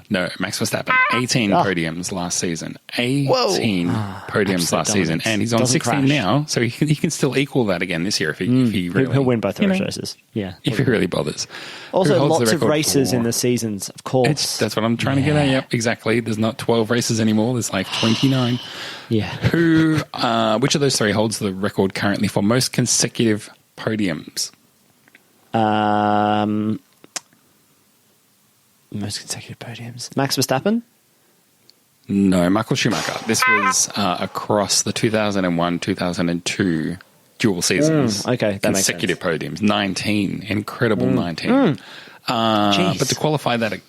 S1: No, Max Verstappen. 18 podiums last season. 18 podiums last season. And he's on 16 now, so he can still equal that again this year if he really...
S2: He'll win both the races. Yeah.
S1: If he really bothers.
S2: Also, lots of races in the seasons, of course.
S1: That's what I'm trying to get at. Yep, exactly. There's not 12 races anymore. There's like 29.
S2: Yeah.
S1: Which of those 3 holds the record currently for most consecutive podiums?
S2: Most consecutive podiums. Max Verstappen?
S1: No, Michael Schumacher. This was across the 2001-2002 dual seasons.
S2: Okay, that
S1: consecutive
S2: makes sense.
S1: podiums. 19. Incredible 19. But to qualify that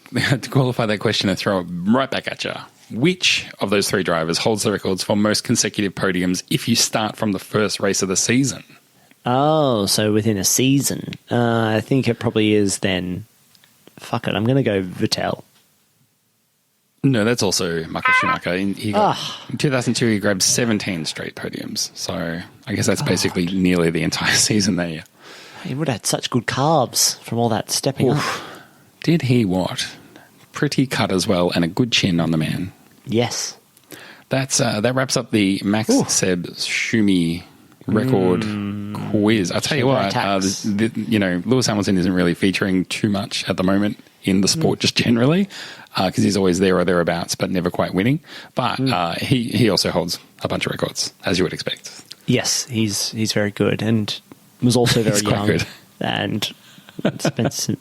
S1: question and throw it right back at you, which of those 3 drivers holds the records for most consecutive podiums if you start from the first race of the season?
S2: Oh, so within a season. I think it probably is then... Fuck it, I'm going to go Vettel.
S1: No, that's also Michael Schumacher. In 2002, he grabbed 17 straight podiums. So I guess that's basically nearly the entire season there.
S2: He would have had such good calves from all that stepping up.
S1: Did he what? Pretty cut as well, and a good chin on the man.
S2: Yes.
S1: That wraps up the Max Seb Schumi record quiz. I'll tell you what, Lewis Hamilton isn't really featuring too much at the moment in the sport just generally because he's always there or thereabouts but never quite winning. But he also holds a bunch of records, as you would expect. Yes,
S2: he's very good and was also very young. Good. And spent some,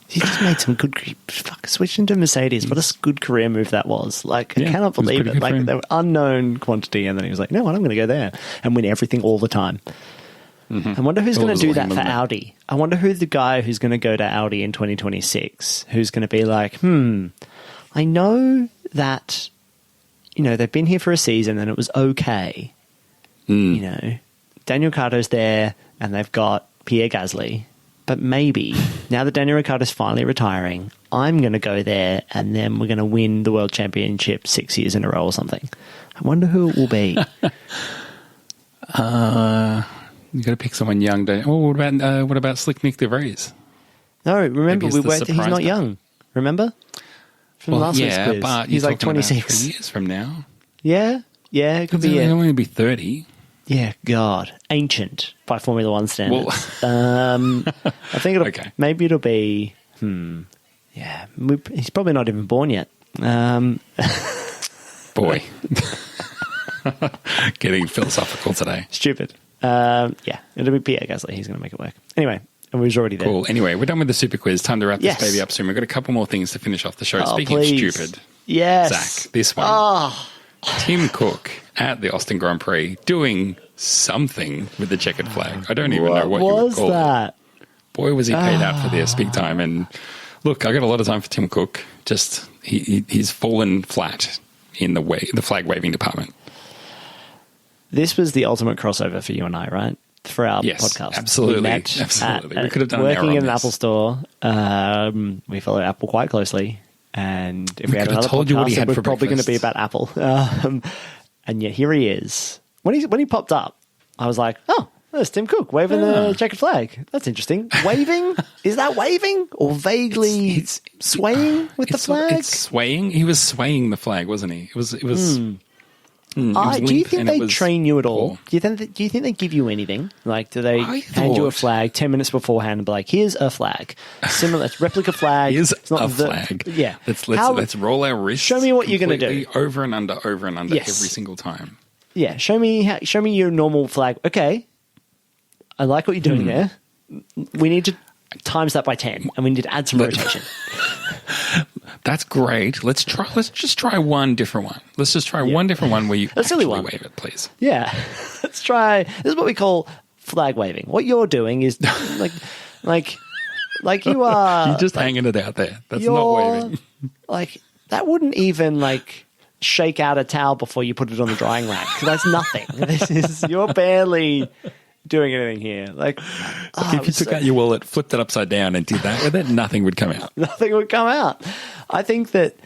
S2: he just made some good... switched into Mercedes. What a good career move that was. I cannot believe it. They were unknown quantity, and then he was like, no, I'm going to go there and win everything all the time. Mm-hmm. I wonder who's going to do that for Audi. I wonder who the guy who's going to go to Audi in 2026, who's going to be like, I know that, they've been here for a season and it was okay. Daniel Ricciardo's there and they've got Pierre Gasly. But maybe, now that Daniel Ricciardo's finally retiring, I'm going to go there and then we're going to win the World Championship 6 years in a row or something. I wonder who it will be.
S1: You got to pick someone young, don't you? Oh, what about Slick Nick de Vries?
S2: No, remember, he's not young. Remember? From last week's quiz.
S1: But
S2: he's like 26.
S1: 3 years from now.
S2: Yeah, it could
S1: It'll
S2: be it.
S1: only be 30.
S2: Yeah, God, ancient by Formula One standards. I think
S1: Okay.
S2: maybe it'll be. Yeah, he's probably not even born yet.
S1: Boy. Getting philosophical today.
S2: Stupid. Yeah, it'll be Pierre Gasly. He's going to make it work. Anyway, and we was already there.
S1: Cool. Anyway, we're done with the super quiz. Time to wrap
S2: Yes.
S1: this baby up soon. We've got a couple more things to finish off the show.
S2: Oh,
S1: Speaking
S2: please.
S1: of stupid,
S2: Yes.
S1: Zach, this one.
S2: Oh,
S1: Tim Cook at the Austin Grand Prix doing something with the checkered flag. I don't even know what you would
S2: was
S1: call it.
S2: that?
S1: Boy, was he paid out for this big time. And look, I got a lot of time for Tim Cook. Just he's fallen flat in the flag waving department.
S2: This was the ultimate crossover for you and I, right? For our
S1: Yes,
S2: podcast.
S1: absolutely.
S2: We met
S1: Absolutely. We could have done an
S2: working
S1: hour on
S2: in an
S1: this.
S2: Apple store. We follow Apple quite closely. And if we had
S1: could have
S2: another
S1: told you what he
S2: podcast,
S1: had
S2: it
S1: for
S2: was probably going to
S1: breakfast.
S2: be about Apple. And yet here he is. When he popped up, I was like, oh, there's Tim Cook waving the checkered flag. That's interesting. Waving? Is that waving? Or vaguely swaying with the flag?
S1: It's swaying. He was swaying the flag, wasn't he? It was
S2: Do you
S1: limp
S2: think
S1: and it
S2: they
S1: was
S2: train you at all?
S1: poor.
S2: Do you think they give you anything? Like, do they
S1: I
S2: hand you a
S1: thought-
S2: flag 10 minutes beforehand and be like, here's a flag. Similar, it's replica flag.
S1: Here's
S2: It's not
S1: a
S2: the-
S1: flag.
S2: Yeah.
S1: Let's roll our wrists.
S2: Show me what you're gonna do.
S1: completely over and under
S2: Yes.
S1: every single time.
S2: Yeah, show me your normal flag. Okay, I like what you're doing there. We need to times that by 10, and we need to add some rotation.
S1: That's great. Let's just try one different one. Let's just try one different one where you
S2: A silly
S1: actually
S2: one.
S1: wave it, please.
S2: Yeah, let's try. This is what we call flag waving. What you're doing is like you are.
S1: You're just hanging it out there. That's not
S2: you're
S1: waving.
S2: like that wouldn't even like shake out a towel before you put it on the drying rack. That's nothing. You're barely doing anything here. Like
S1: If you took out your wallet, flipped it upside down, and did that with it, nothing would come out.
S2: nothing would come out. I think that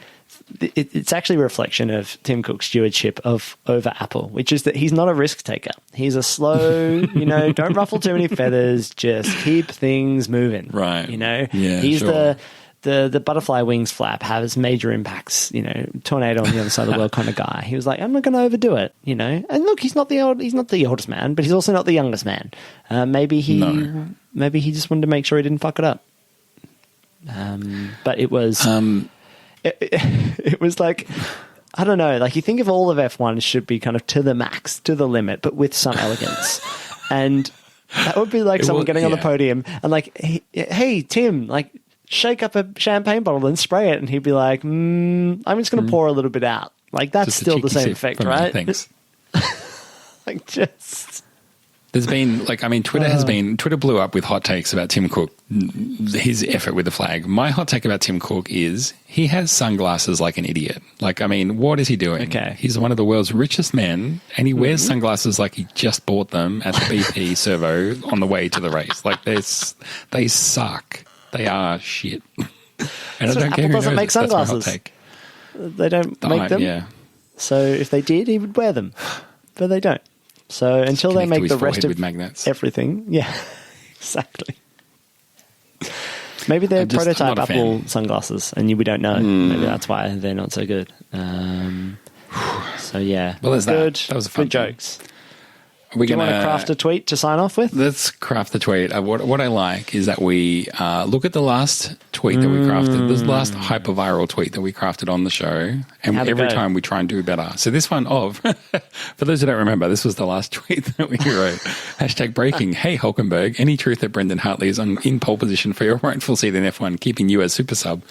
S2: it's actually a reflection of Tim Cook's stewardship over Apple, which is that he's not a risk taker. He's a slow, don't ruffle too many feathers, just keep things moving.
S1: Right. Yeah,
S2: he's
S1: sure.
S2: the butterfly wings flap has major impacts, tornado on the other side of the world kind of guy. He was like, I'm not going to overdo it, And look, he's not the oldest man, but he's also not the youngest man. Maybe he just wanted to make sure he didn't fuck it up. But it was it was like, I don't know, like you think of all of F1 should be kind of to the max, to the limit, but with some elegance. And that would be like someone getting on the podium and like, hey Tim, like shake up a champagne bottle and spray it, and he'd be like, I'm just going to pour a little bit out. Like that's
S1: Just a
S2: still the
S1: cheeky
S2: same
S1: sip
S2: effect,
S1: from me,
S2: right?
S1: Thanks.
S2: Like just
S1: There's been, Twitter blew up with hot takes about Tim Cook, his effort with the flag. My hot take about Tim Cook is he has sunglasses like an idiot. What is he doing?
S2: Okay.
S1: He's one of the world's richest men, and he wears sunglasses like he just bought them at the BP servo on the way to the race. They suck. They are shit. And I don't care
S2: Apple
S1: who
S2: doesn't
S1: knows
S2: make
S1: it. That's my hot
S2: sunglasses.
S1: take.
S2: they don't make them.
S1: Yeah.
S2: So if they did, he would wear them, but they don't. So until they
S1: Connect to
S2: make
S1: his
S2: the rest
S1: forehead
S2: of
S1: with magnets.
S2: everything, yeah, exactly. Maybe they're
S1: I'm
S2: prototype
S1: not a
S2: Apple
S1: fan.
S2: sunglasses, and we don't know. Maybe that's why they're not so good. So yeah,
S1: Well, there's that.
S2: good.
S1: That was a fun
S2: good
S1: thing.
S2: jokes.
S1: We're
S2: Do you want to craft a tweet to sign off with?
S1: Let's craft the tweet. What I like is that we look at the last tweet that we crafted, this last hyper-viral tweet that we crafted on the show, and
S2: How'd it
S1: every
S2: go?
S1: time we try and do better. So this one for those who don't remember, this was the last tweet that we wrote. #breaking. Hey, Hulkenberg, any truth that Brendan Hartley is in pole position for your rightful seat in F1, keeping you as super sub?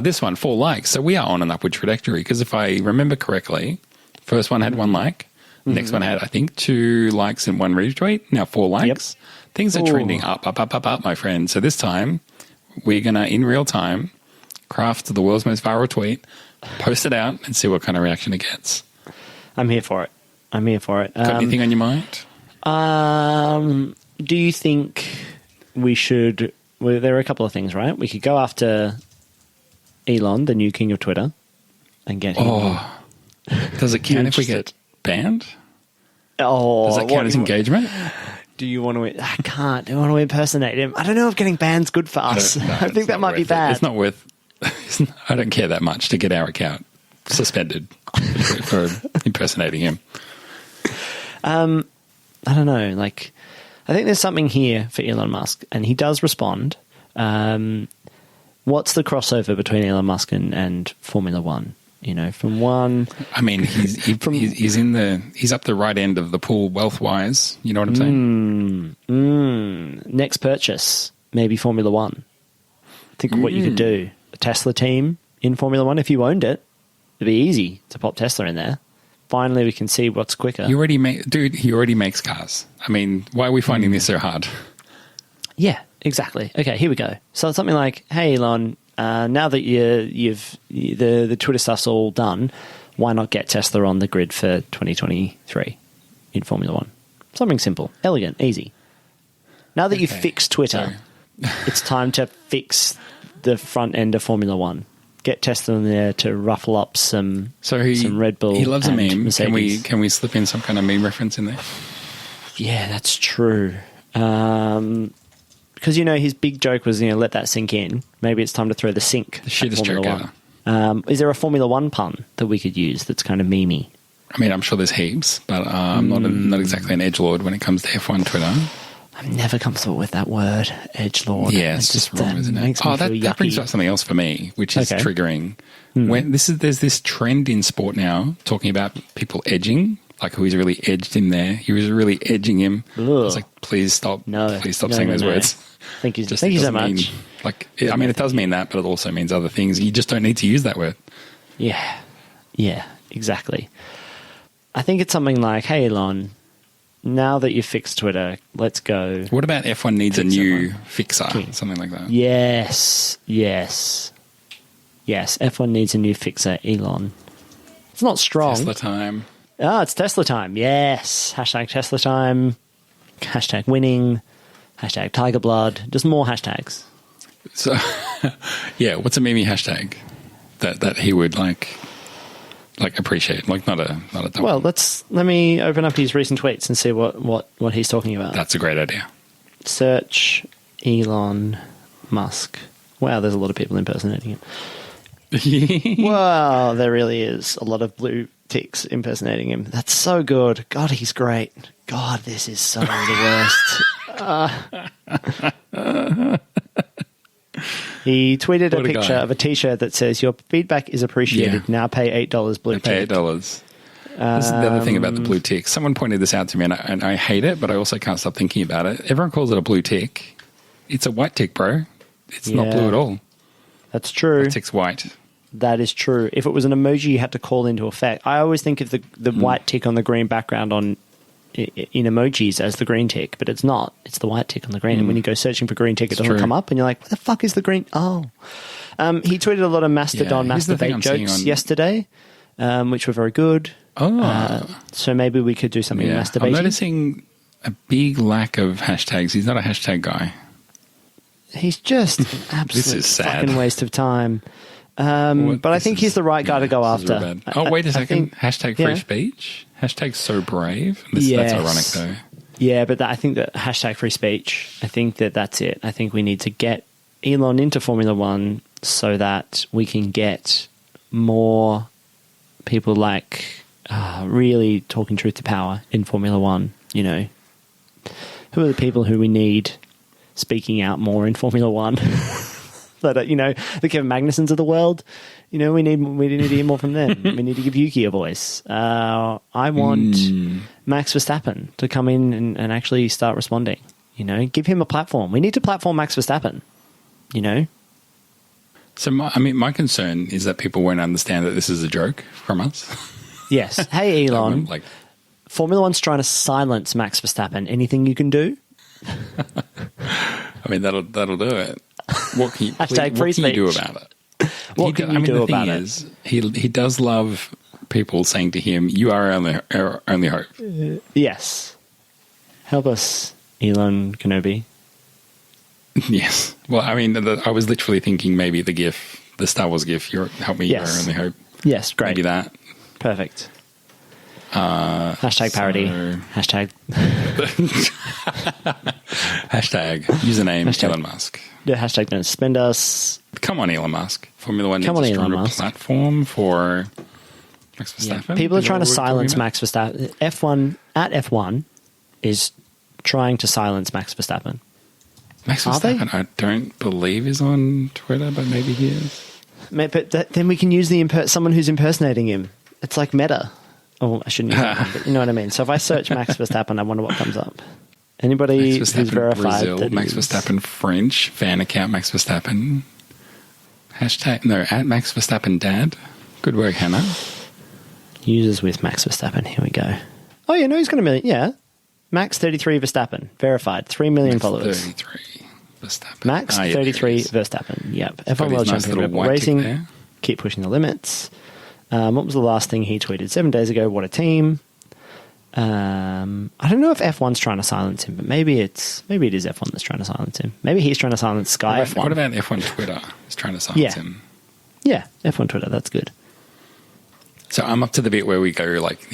S1: This one, 4 likes. So we are on an upward trajectory because if I remember correctly, first one had 1 like. Next one had, I think, 2 likes and 1 retweet. Now 4 likes. Things are trending up, my friend. So this time, we're going to, in real time, craft the world's most viral tweet, post it out, and see what kind of reaction it gets.
S2: I'm here for it.
S1: Got anything on your mind?
S2: Do you think we should? Well, there are a couple of things, right? We could go after Elon, the new king of Twitter, and get him.
S1: Does it count if we
S2: interested?
S1: get banned?
S2: Oh,
S1: Does that count as engagement?
S2: Do you want to? I can't. Do you want to impersonate him? I don't know if getting banned's good for us. I think that might be bad.
S1: It's not worth. I don't care that much to get our account suspended for impersonating him.
S2: I don't know. Like, I think there's something here for Elon Musk, and he does respond. What's the crossover between Elon Musk and Formula One? You know, from one.
S1: I mean, he's up the right end of the pool wealth wise. You know what I'm saying?
S2: Next purchase, maybe Formula One. Think of what you could do. A Tesla team in Formula One. If you owned it, it'd be easy to pop Tesla in there. Finally, we can see what's quicker.
S1: He already makes cars. I mean, why are we finding this so hard?
S2: Yeah, exactly. Okay, here we go. So it's something like, hey, Elon, now that the Twitter stuff's all done, why not get Tesla on the grid for 2023 in Formula One? Something simple, elegant, easy. Now that you've fixed Twitter, it's time to fix the front end of Formula One. Get Tesla in there to ruffle up some Red Bull.
S1: He loves a meme.
S2: Mercedes.
S1: Can we slip in some kind of meme reference in there?
S2: Yeah, that's true. Because, his big joke was, let that sink in. Maybe it's time to throw the sink.
S1: The shittest joke
S2: ever. Is there a Formula One pun that we could use that's kind of memey?
S1: I mean, I'm sure there's heaps, but I'm not exactly an edgelord when it comes to F1 Twitter.
S2: I'm never comfortable with that word, edgelord.
S1: Yeah, it's just wrong, isn't it? That brings up something else for me, which is triggering. There's this trend in sport now talking about people edging, like who he's really edged him there. He was really edging him. Ugh. I was like, please stop saying those words.
S2: Thank you so much.
S1: It does mean that, but it also means other things. You just don't need to use that word.
S2: Yeah, exactly. I think it's something like, hey, Elon, now that you've fixed Twitter, let's go.
S1: What about F1 needs a new fixer? Something like that.
S2: Yes. F1 needs a new fixer, Elon. It's not strong.
S1: Tesla time.
S2: Oh, it's Tesla time. Yes. Hashtag Tesla time. Hashtag winning. Hashtag Tiger Blood. Just more hashtags.
S1: So, yeah, what's a meme hashtag that he would like appreciate? Like not a double.
S2: Well, let me open up his recent tweets and see what he's talking about.
S1: That's a great idea.
S2: Search Elon Musk. Wow, there's a lot of people impersonating him. Wow, there really is a lot of blue ticks impersonating him. That's so good. God, he's great. God, this is so the worst. He tweeted a picture of a T-shirt that says, "Your feedback is appreciated. Yeah. Now pay $8 blue tick."
S1: Pay $8. This is the other thing about the blue tick. Someone pointed this out to me, and I hate it, but I also can't stop thinking about it. Everyone calls it a blue tick. It's a white tick, bro. It's not blue at all.
S2: That's true.
S1: White tick's white.
S2: That is true. If it was an emoji you had to call into effect, I always think of the white tick on the green background in emojis as the green tick, but it's not. It's the white tick on the green. And when you go searching for green tick, it doesn't come up, and you're like, "What the fuck is the green?" Oh, he tweeted a lot of Mastodon masturbate jokes yesterday, which were very good. So maybe we could do something masturbating.
S1: I'm noticing a big lack of hashtags. He's not a hashtag guy.
S2: He's just an absolute fucking waste of time. But I think he's the right guy to go after.
S1: Wait a second. Hashtag free speech? Hashtag so brave? That's ironic, though.
S2: Yeah, but I think that hashtag free speech, I think that's it. I think we need to get Elon into Formula One so that we can get more people really talking truth to power in Formula One. Who are the people who we need speaking out more in Formula One? That the Kevin Magnusons of the world, we need to hear more from them. We need to give Yuki a voice. I want Max Verstappen to come in and actually start responding. Give him a platform. We need to platform Max Verstappen.
S1: So my concern is that people won't understand that this is a joke from us.
S2: Yes. Hey Elon, Formula One's trying to silence Max Verstappen. Anything you can do?
S1: I mean, that'll do it. What can you do about it?
S2: What can you do about it?
S1: He does love people saying to him, "You are our only hope."
S2: Yes. Help us, Elon Kenobi.
S1: Yes. Well, I mean, I was literally thinking maybe the Star Wars GIF, help me, you're our only hope.
S2: Yes, great.
S1: Maybe that.
S2: Perfect. Hashtag parody. Hashtag.
S1: Hashtag username Elon Musk.
S2: The hashtag don't suspend us.
S1: Come on, Elon Musk. Formula One needs a stronger platform for Max
S2: Yeah.
S1: Verstappen?
S2: People are
S1: Is
S2: trying
S1: that
S2: to
S1: what we're
S2: silence
S1: talking
S2: Max Verstappen. F1 is trying to silence Max Verstappen.
S1: about? Max
S2: Are they?
S1: Verstappen, I don't believe is on Twitter, but maybe he is.
S2: But then we can use someone who's impersonating him. It's like meta. Oh, I shouldn't use that one, but you know what I mean. So if I search Max Verstappen, I wonder what comes up. Anybody
S1: Max
S2: who's
S1: Verstappen
S2: verified
S1: Brazil,
S2: that
S1: Max
S2: is-
S1: Verstappen French, fan account Max Verstappen. @ Max Verstappen Dad. Good work, Hannah.
S2: users with Max Verstappen. Here we go. Oh, yeah, no, he's got a million. Yeah. Max 33 Verstappen. Verified. 3 million
S1: Max
S2: followers.
S1: 33 Verstappen.
S2: Max
S1: Ah, yeah,
S2: 33
S1: there he is.
S2: Verstappen. Yep.
S1: Got
S2: F1
S1: his
S2: World
S1: nice
S2: Champion
S1: little
S2: Red Bull
S1: white tick
S2: Racing.
S1: there.
S2: Keep pushing the limits. What was the last thing he tweeted? 7 days ago. What a team. I don't know if F1's trying to silence him, but maybe it is F1 that's trying to silence him. Maybe he's trying to silence Sky F1.
S1: What about F1 Twitter? He's trying to silence
S2: Yeah.
S1: him.
S2: Yeah, F1 Twitter. That's good.
S1: So I'm up to the bit where we go like,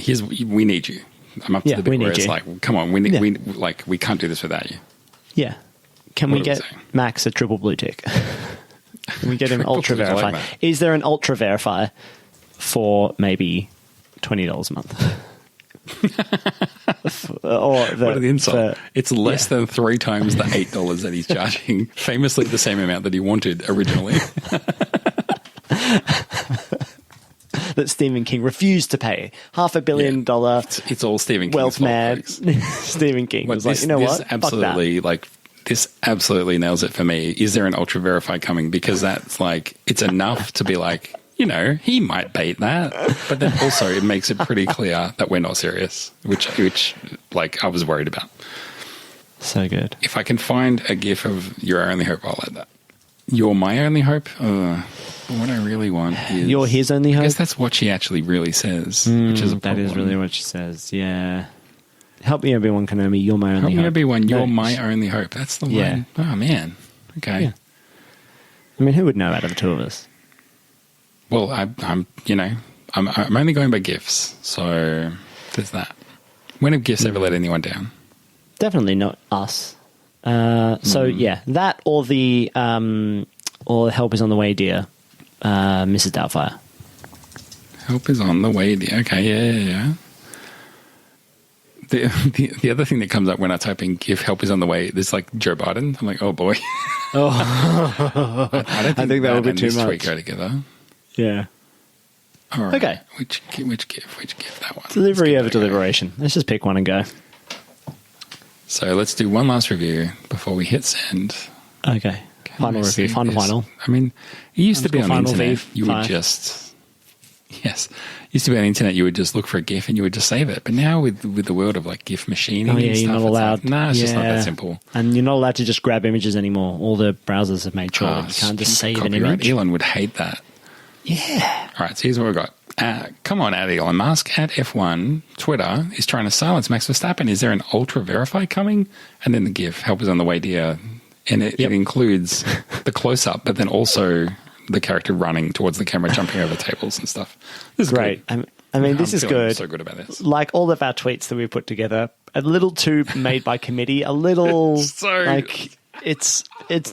S1: we need you. I'm up to
S2: Yeah,
S1: the bit
S2: we
S1: where
S2: need
S1: it's
S2: you.
S1: like, come on,
S2: Yeah.
S1: we can't do this without you.
S2: Yeah. Can
S1: What
S2: we
S1: are we
S2: get
S1: saying?
S2: Max a triple blue tick? Can we get him
S1: Triple
S2: ultra
S1: blue, I like
S2: verify?
S1: that.
S2: Is there an ultra verify for maybe $20 a month?
S1: What are the insult? It's less
S2: yeah.
S1: than 3 times the $8 that he's charging. Famously the same amount that he wanted originally.
S2: that Stephen King refused to pay. $500 million
S1: It's all Stephen King's
S2: wealth
S1: fault,
S2: mad
S1: folks.
S2: Stephen King
S1: But
S2: was like, you know what?
S1: Absolutely, this absolutely nails it for me. Is there an ultra verify coming? Because that's like, it's enough to be like, you know, he might bait that, but then also it makes it pretty clear that we're not serious, which like I was worried about.
S2: So good.
S1: If I can find a gif of Your Only Hope, I'll add that. You're My Only Hope? What I really want is...
S2: You're his only hope?
S1: I guess that's what she actually really says, which is a
S2: That is
S1: problem.
S2: really what she says. Yeah. Help me, Obi-Wan Kenobi. You're my only
S1: Help
S2: hope.
S1: me, Obi-Wan. You're
S2: No,
S1: my only hope. That's the
S2: Yeah.
S1: one. Oh, man. Okay.
S2: Yeah. I mean, who would know out of the two of us?
S1: Well, I'm only going by gifs, so there's that. When have gifs ever let anyone down?
S2: Definitely not us. So yeah, that or the help is on the way, dear, Mrs. Doubtfire.
S1: Help is on the way. Okay, yeah. The other thing that comes up when I type in GIF help is on the way, there's like Joe Biden. I'm like, oh boy.
S2: Oh,
S1: I don't
S2: think that would be
S1: and
S2: too
S1: this tweet
S2: much.
S1: go together.
S2: yeah.
S1: All right.
S2: Okay.
S1: Which GIF? That one.
S2: Delivery
S1: Let's
S2: over
S1: give that a go.
S2: deliberation. Let's just pick one and go.
S1: So let's do one last review before we hit send.
S2: Okay. Final
S1: I
S2: review.
S1: see
S2: Final.
S1: this? I mean, it used to be on the
S2: Final
S1: internet.
S2: V5.
S1: You would just... Yes. Used to be on the internet, you would just look for a GIF and you would just save it. But now with the world of like GIF machining
S2: Oh yeah,
S1: and
S2: you're
S1: stuff,
S2: not
S1: it's
S2: allowed.
S1: like, nah, it's just not
S2: Yeah.
S1: that simple.
S2: And you're not allowed to just grab images anymore. All the browsers have made sure
S1: Oh,
S2: you can't just save an
S1: copyright.
S2: image.
S1: Elon would hate that.
S2: Yeah.
S1: All right, so here's what we've got. Come on, Elon Musk at F1 Twitter is trying to silence Max Verstappen. Is there an ultra verify coming? And then the GIF, help is on the way, dear. And it includes the close up, but then also the character running towards the camera, jumping over tables and stuff. This is
S2: Great.
S1: good.
S2: I mean, this
S1: I'm
S2: is
S1: feeling
S2: good.
S1: so good about this.
S2: Like all of our tweets that we put together, a little too made by committee, a little
S1: So-
S2: like it's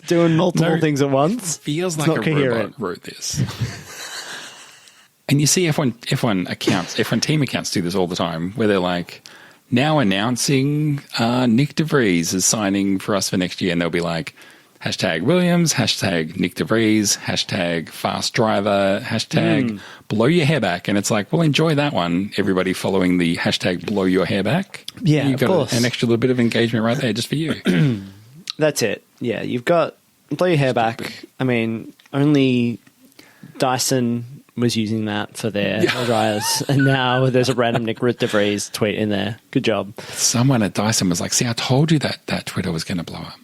S2: doing multiple
S1: No,
S2: things at once.
S1: Feels
S2: It's
S1: like
S2: not
S1: a
S2: coherent.
S1: robot wrote this. And you see F1 accounts, F1 team accounts do this all the time, where they're like, now announcing Nick DeVries is signing for us for next year, and they'll be like, hashtag Williams, hashtag Nick DeVries, hashtag fast driver, hashtag blow your hair back. And it's like, well, enjoy that one, everybody following the hashtag blow your hair back.
S2: Yeah,
S1: You've
S2: of
S1: got
S2: course.
S1: an extra little bit of engagement right there just for you.
S2: That's it. Yeah, you've got blow your hair back. I mean, only Dyson was using that for their dryers, and now there's a random Nick DeVries tweet in there. Good job.
S1: Someone at Dyson was like, see, I told you that Twitter was going to blow up.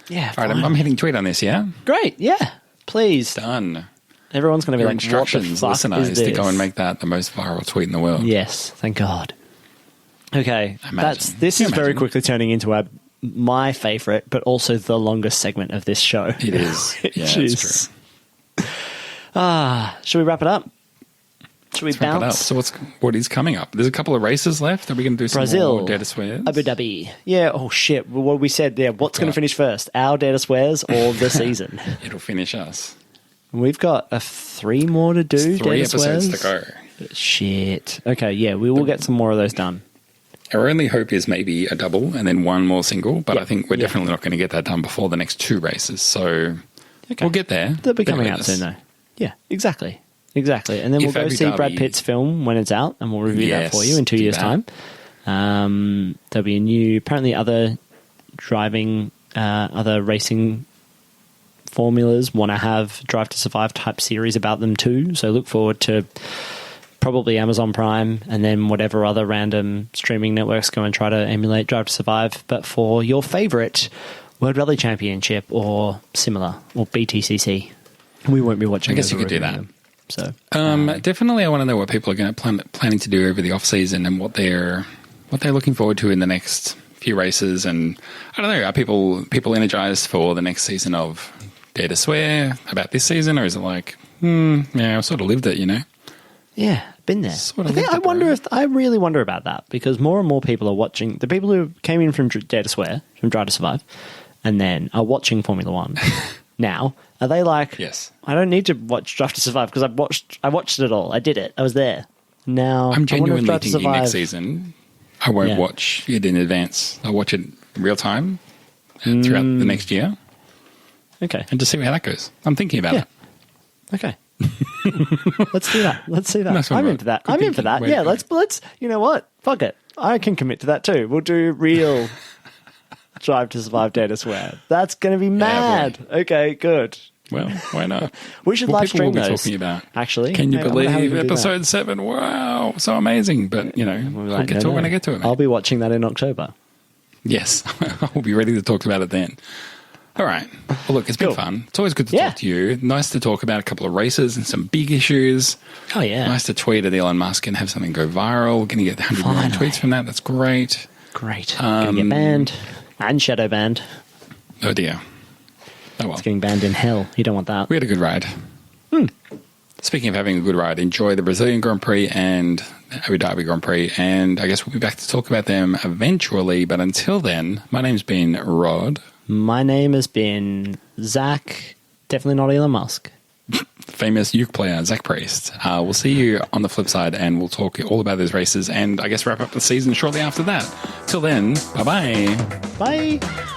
S2: Yeah,
S1: All right, I'm hitting tweet on this, yeah?
S2: great. Yeah, please.
S1: Done.
S2: Everyone's going to be
S1: Your
S2: like, what the
S1: instructions,
S2: fuck
S1: listener,
S2: is
S1: is
S2: this?
S1: to go and make that the most viral tweet in the world.
S2: Yes, thank God. Okay,
S1: Imagine.
S2: this
S1: Can
S2: is
S1: you
S2: very
S1: imagine?
S2: quickly turning into my favorite, but also the longest segment of this show.
S1: It is. Yeah, it's true.
S2: Should we wrap it up? Should we
S1: Let's wrap it up.
S2: bounce?
S1: So what is coming up? There's a couple of races left. Are we going to do some
S2: Brazil,
S1: more data swears?
S2: Abu Dhabi. Yeah. Oh shit. Well, what we said there. What's going to finish first? Our data swears or the season?
S1: It'll finish us.
S2: We've got 3 more to do.
S1: 3
S2: data
S1: episodes
S2: swears.
S1: to go.
S2: Shit. Okay, yeah, we will get some more of those done.
S1: Our only hope is maybe a double and then one more single, but
S2: Yeah,
S1: I think we're
S2: yeah.
S1: definitely not going to get that done before the next 2 races. So
S2: Okay.
S1: we'll get there.
S2: They'll be
S1: Bear
S2: coming
S1: with
S2: out
S1: us.
S2: soon, though. Yeah, exactly. Exactly. And then we'll
S1: If
S2: go
S1: Abu
S2: see Brad
S1: Dhabi-
S2: Pitt's film when it's out, and we'll review that for
S1: Yes,
S2: you in 2
S1: do
S2: years'
S1: that.
S2: time. There'll be a new, apparently other other racing formulas want to have Drive to Survive type series about them too. So look forward to probably Amazon Prime and then whatever other random streaming networks go and try to emulate Drive to Survive, but for your favourite World Rally Championship or similar, or BTCC. We won't be watching.
S1: I guess
S2: those
S1: you
S2: or
S1: could do
S2: reviewing
S1: that.
S2: them. So
S1: Definitely, I want to know what people are going to planning to do over the off season and what they're looking forward to in the next few races. And I don't know, are people energized for the next season of Dare to Swear about this season, or is it like, yeah, I've sort of lived it, you know?
S2: yeah, been there.
S1: Sort of
S2: I think
S1: lived it, bro.
S2: I really wonder about that, because more and more people are watching. The people who came in from Dare to Swear, from Drive to Survive, and then are watching Formula One now. Are they like,
S1: Yes.
S2: I don't need to watch Drive to Survive because I watched it all. I did it. I was there. Now
S1: I'm
S2: I wonder if
S1: genuinely
S2: Drive to
S1: thinking
S2: Survive,
S1: next season I won't
S2: Yeah.
S1: watch it in advance. I'll watch it real time throughout the next year
S2: Okay.
S1: and just see how that goes. I'm thinking about
S2: Yeah.
S1: it.
S2: Okay. Let's do that. Let's see that.
S1: Nice one,
S2: I'm
S1: bro.
S2: into that.
S1: Good
S2: I'm in
S1: thinking.
S2: for that.
S1: Way to
S2: Yeah,
S1: go.
S2: let's you know what? Fuck it. I can commit to that too. We'll do real Drive to Survive Dare to Swear. That's going to be mad. Okay, good.
S1: Well, why not?
S2: We should
S1: What
S2: live
S1: people will
S2: stream
S1: be
S2: those.
S1: talking about.
S2: Actually,
S1: Can you
S2: I wonder how we
S1: believe
S2: can do that.
S1: episode 7? Wow, so amazing. But, you know,
S2: We'll be
S1: I'll
S2: like,
S1: get to it when I get to it, mate.
S2: I'll be watching that in October.
S1: Yes, I'll be ready to talk about it then. All right. Well, look, it's been
S2: Cool.
S1: fun. It's always good to
S2: Yeah.
S1: talk to you. Nice to talk about a couple of races and some big issues.
S2: Oh yeah,
S1: Nice to tweet at Elon Musk and have something go viral. We're going to get 100 million
S2: Finally.
S1: tweets from that. That's great.
S2: great. Gonna get banned and shadow banned.
S1: Oh, dear. Oh, well.
S2: It's getting banned in hell. You don't want that.
S1: We had a good ride. Speaking of having a good ride, enjoy the Brazilian Grand Prix and the Abu Dhabi Grand Prix. And I guess we'll be back to talk about them eventually. But until then, my name's been Rod.
S2: My name has been Zach. Definitely not Elon Musk.
S1: Famous uke player, Zach Priest. We'll see you on the flip side, and we'll talk all about those races and I guess wrap up the season shortly after that. Till then, bye-bye.
S2: Bye.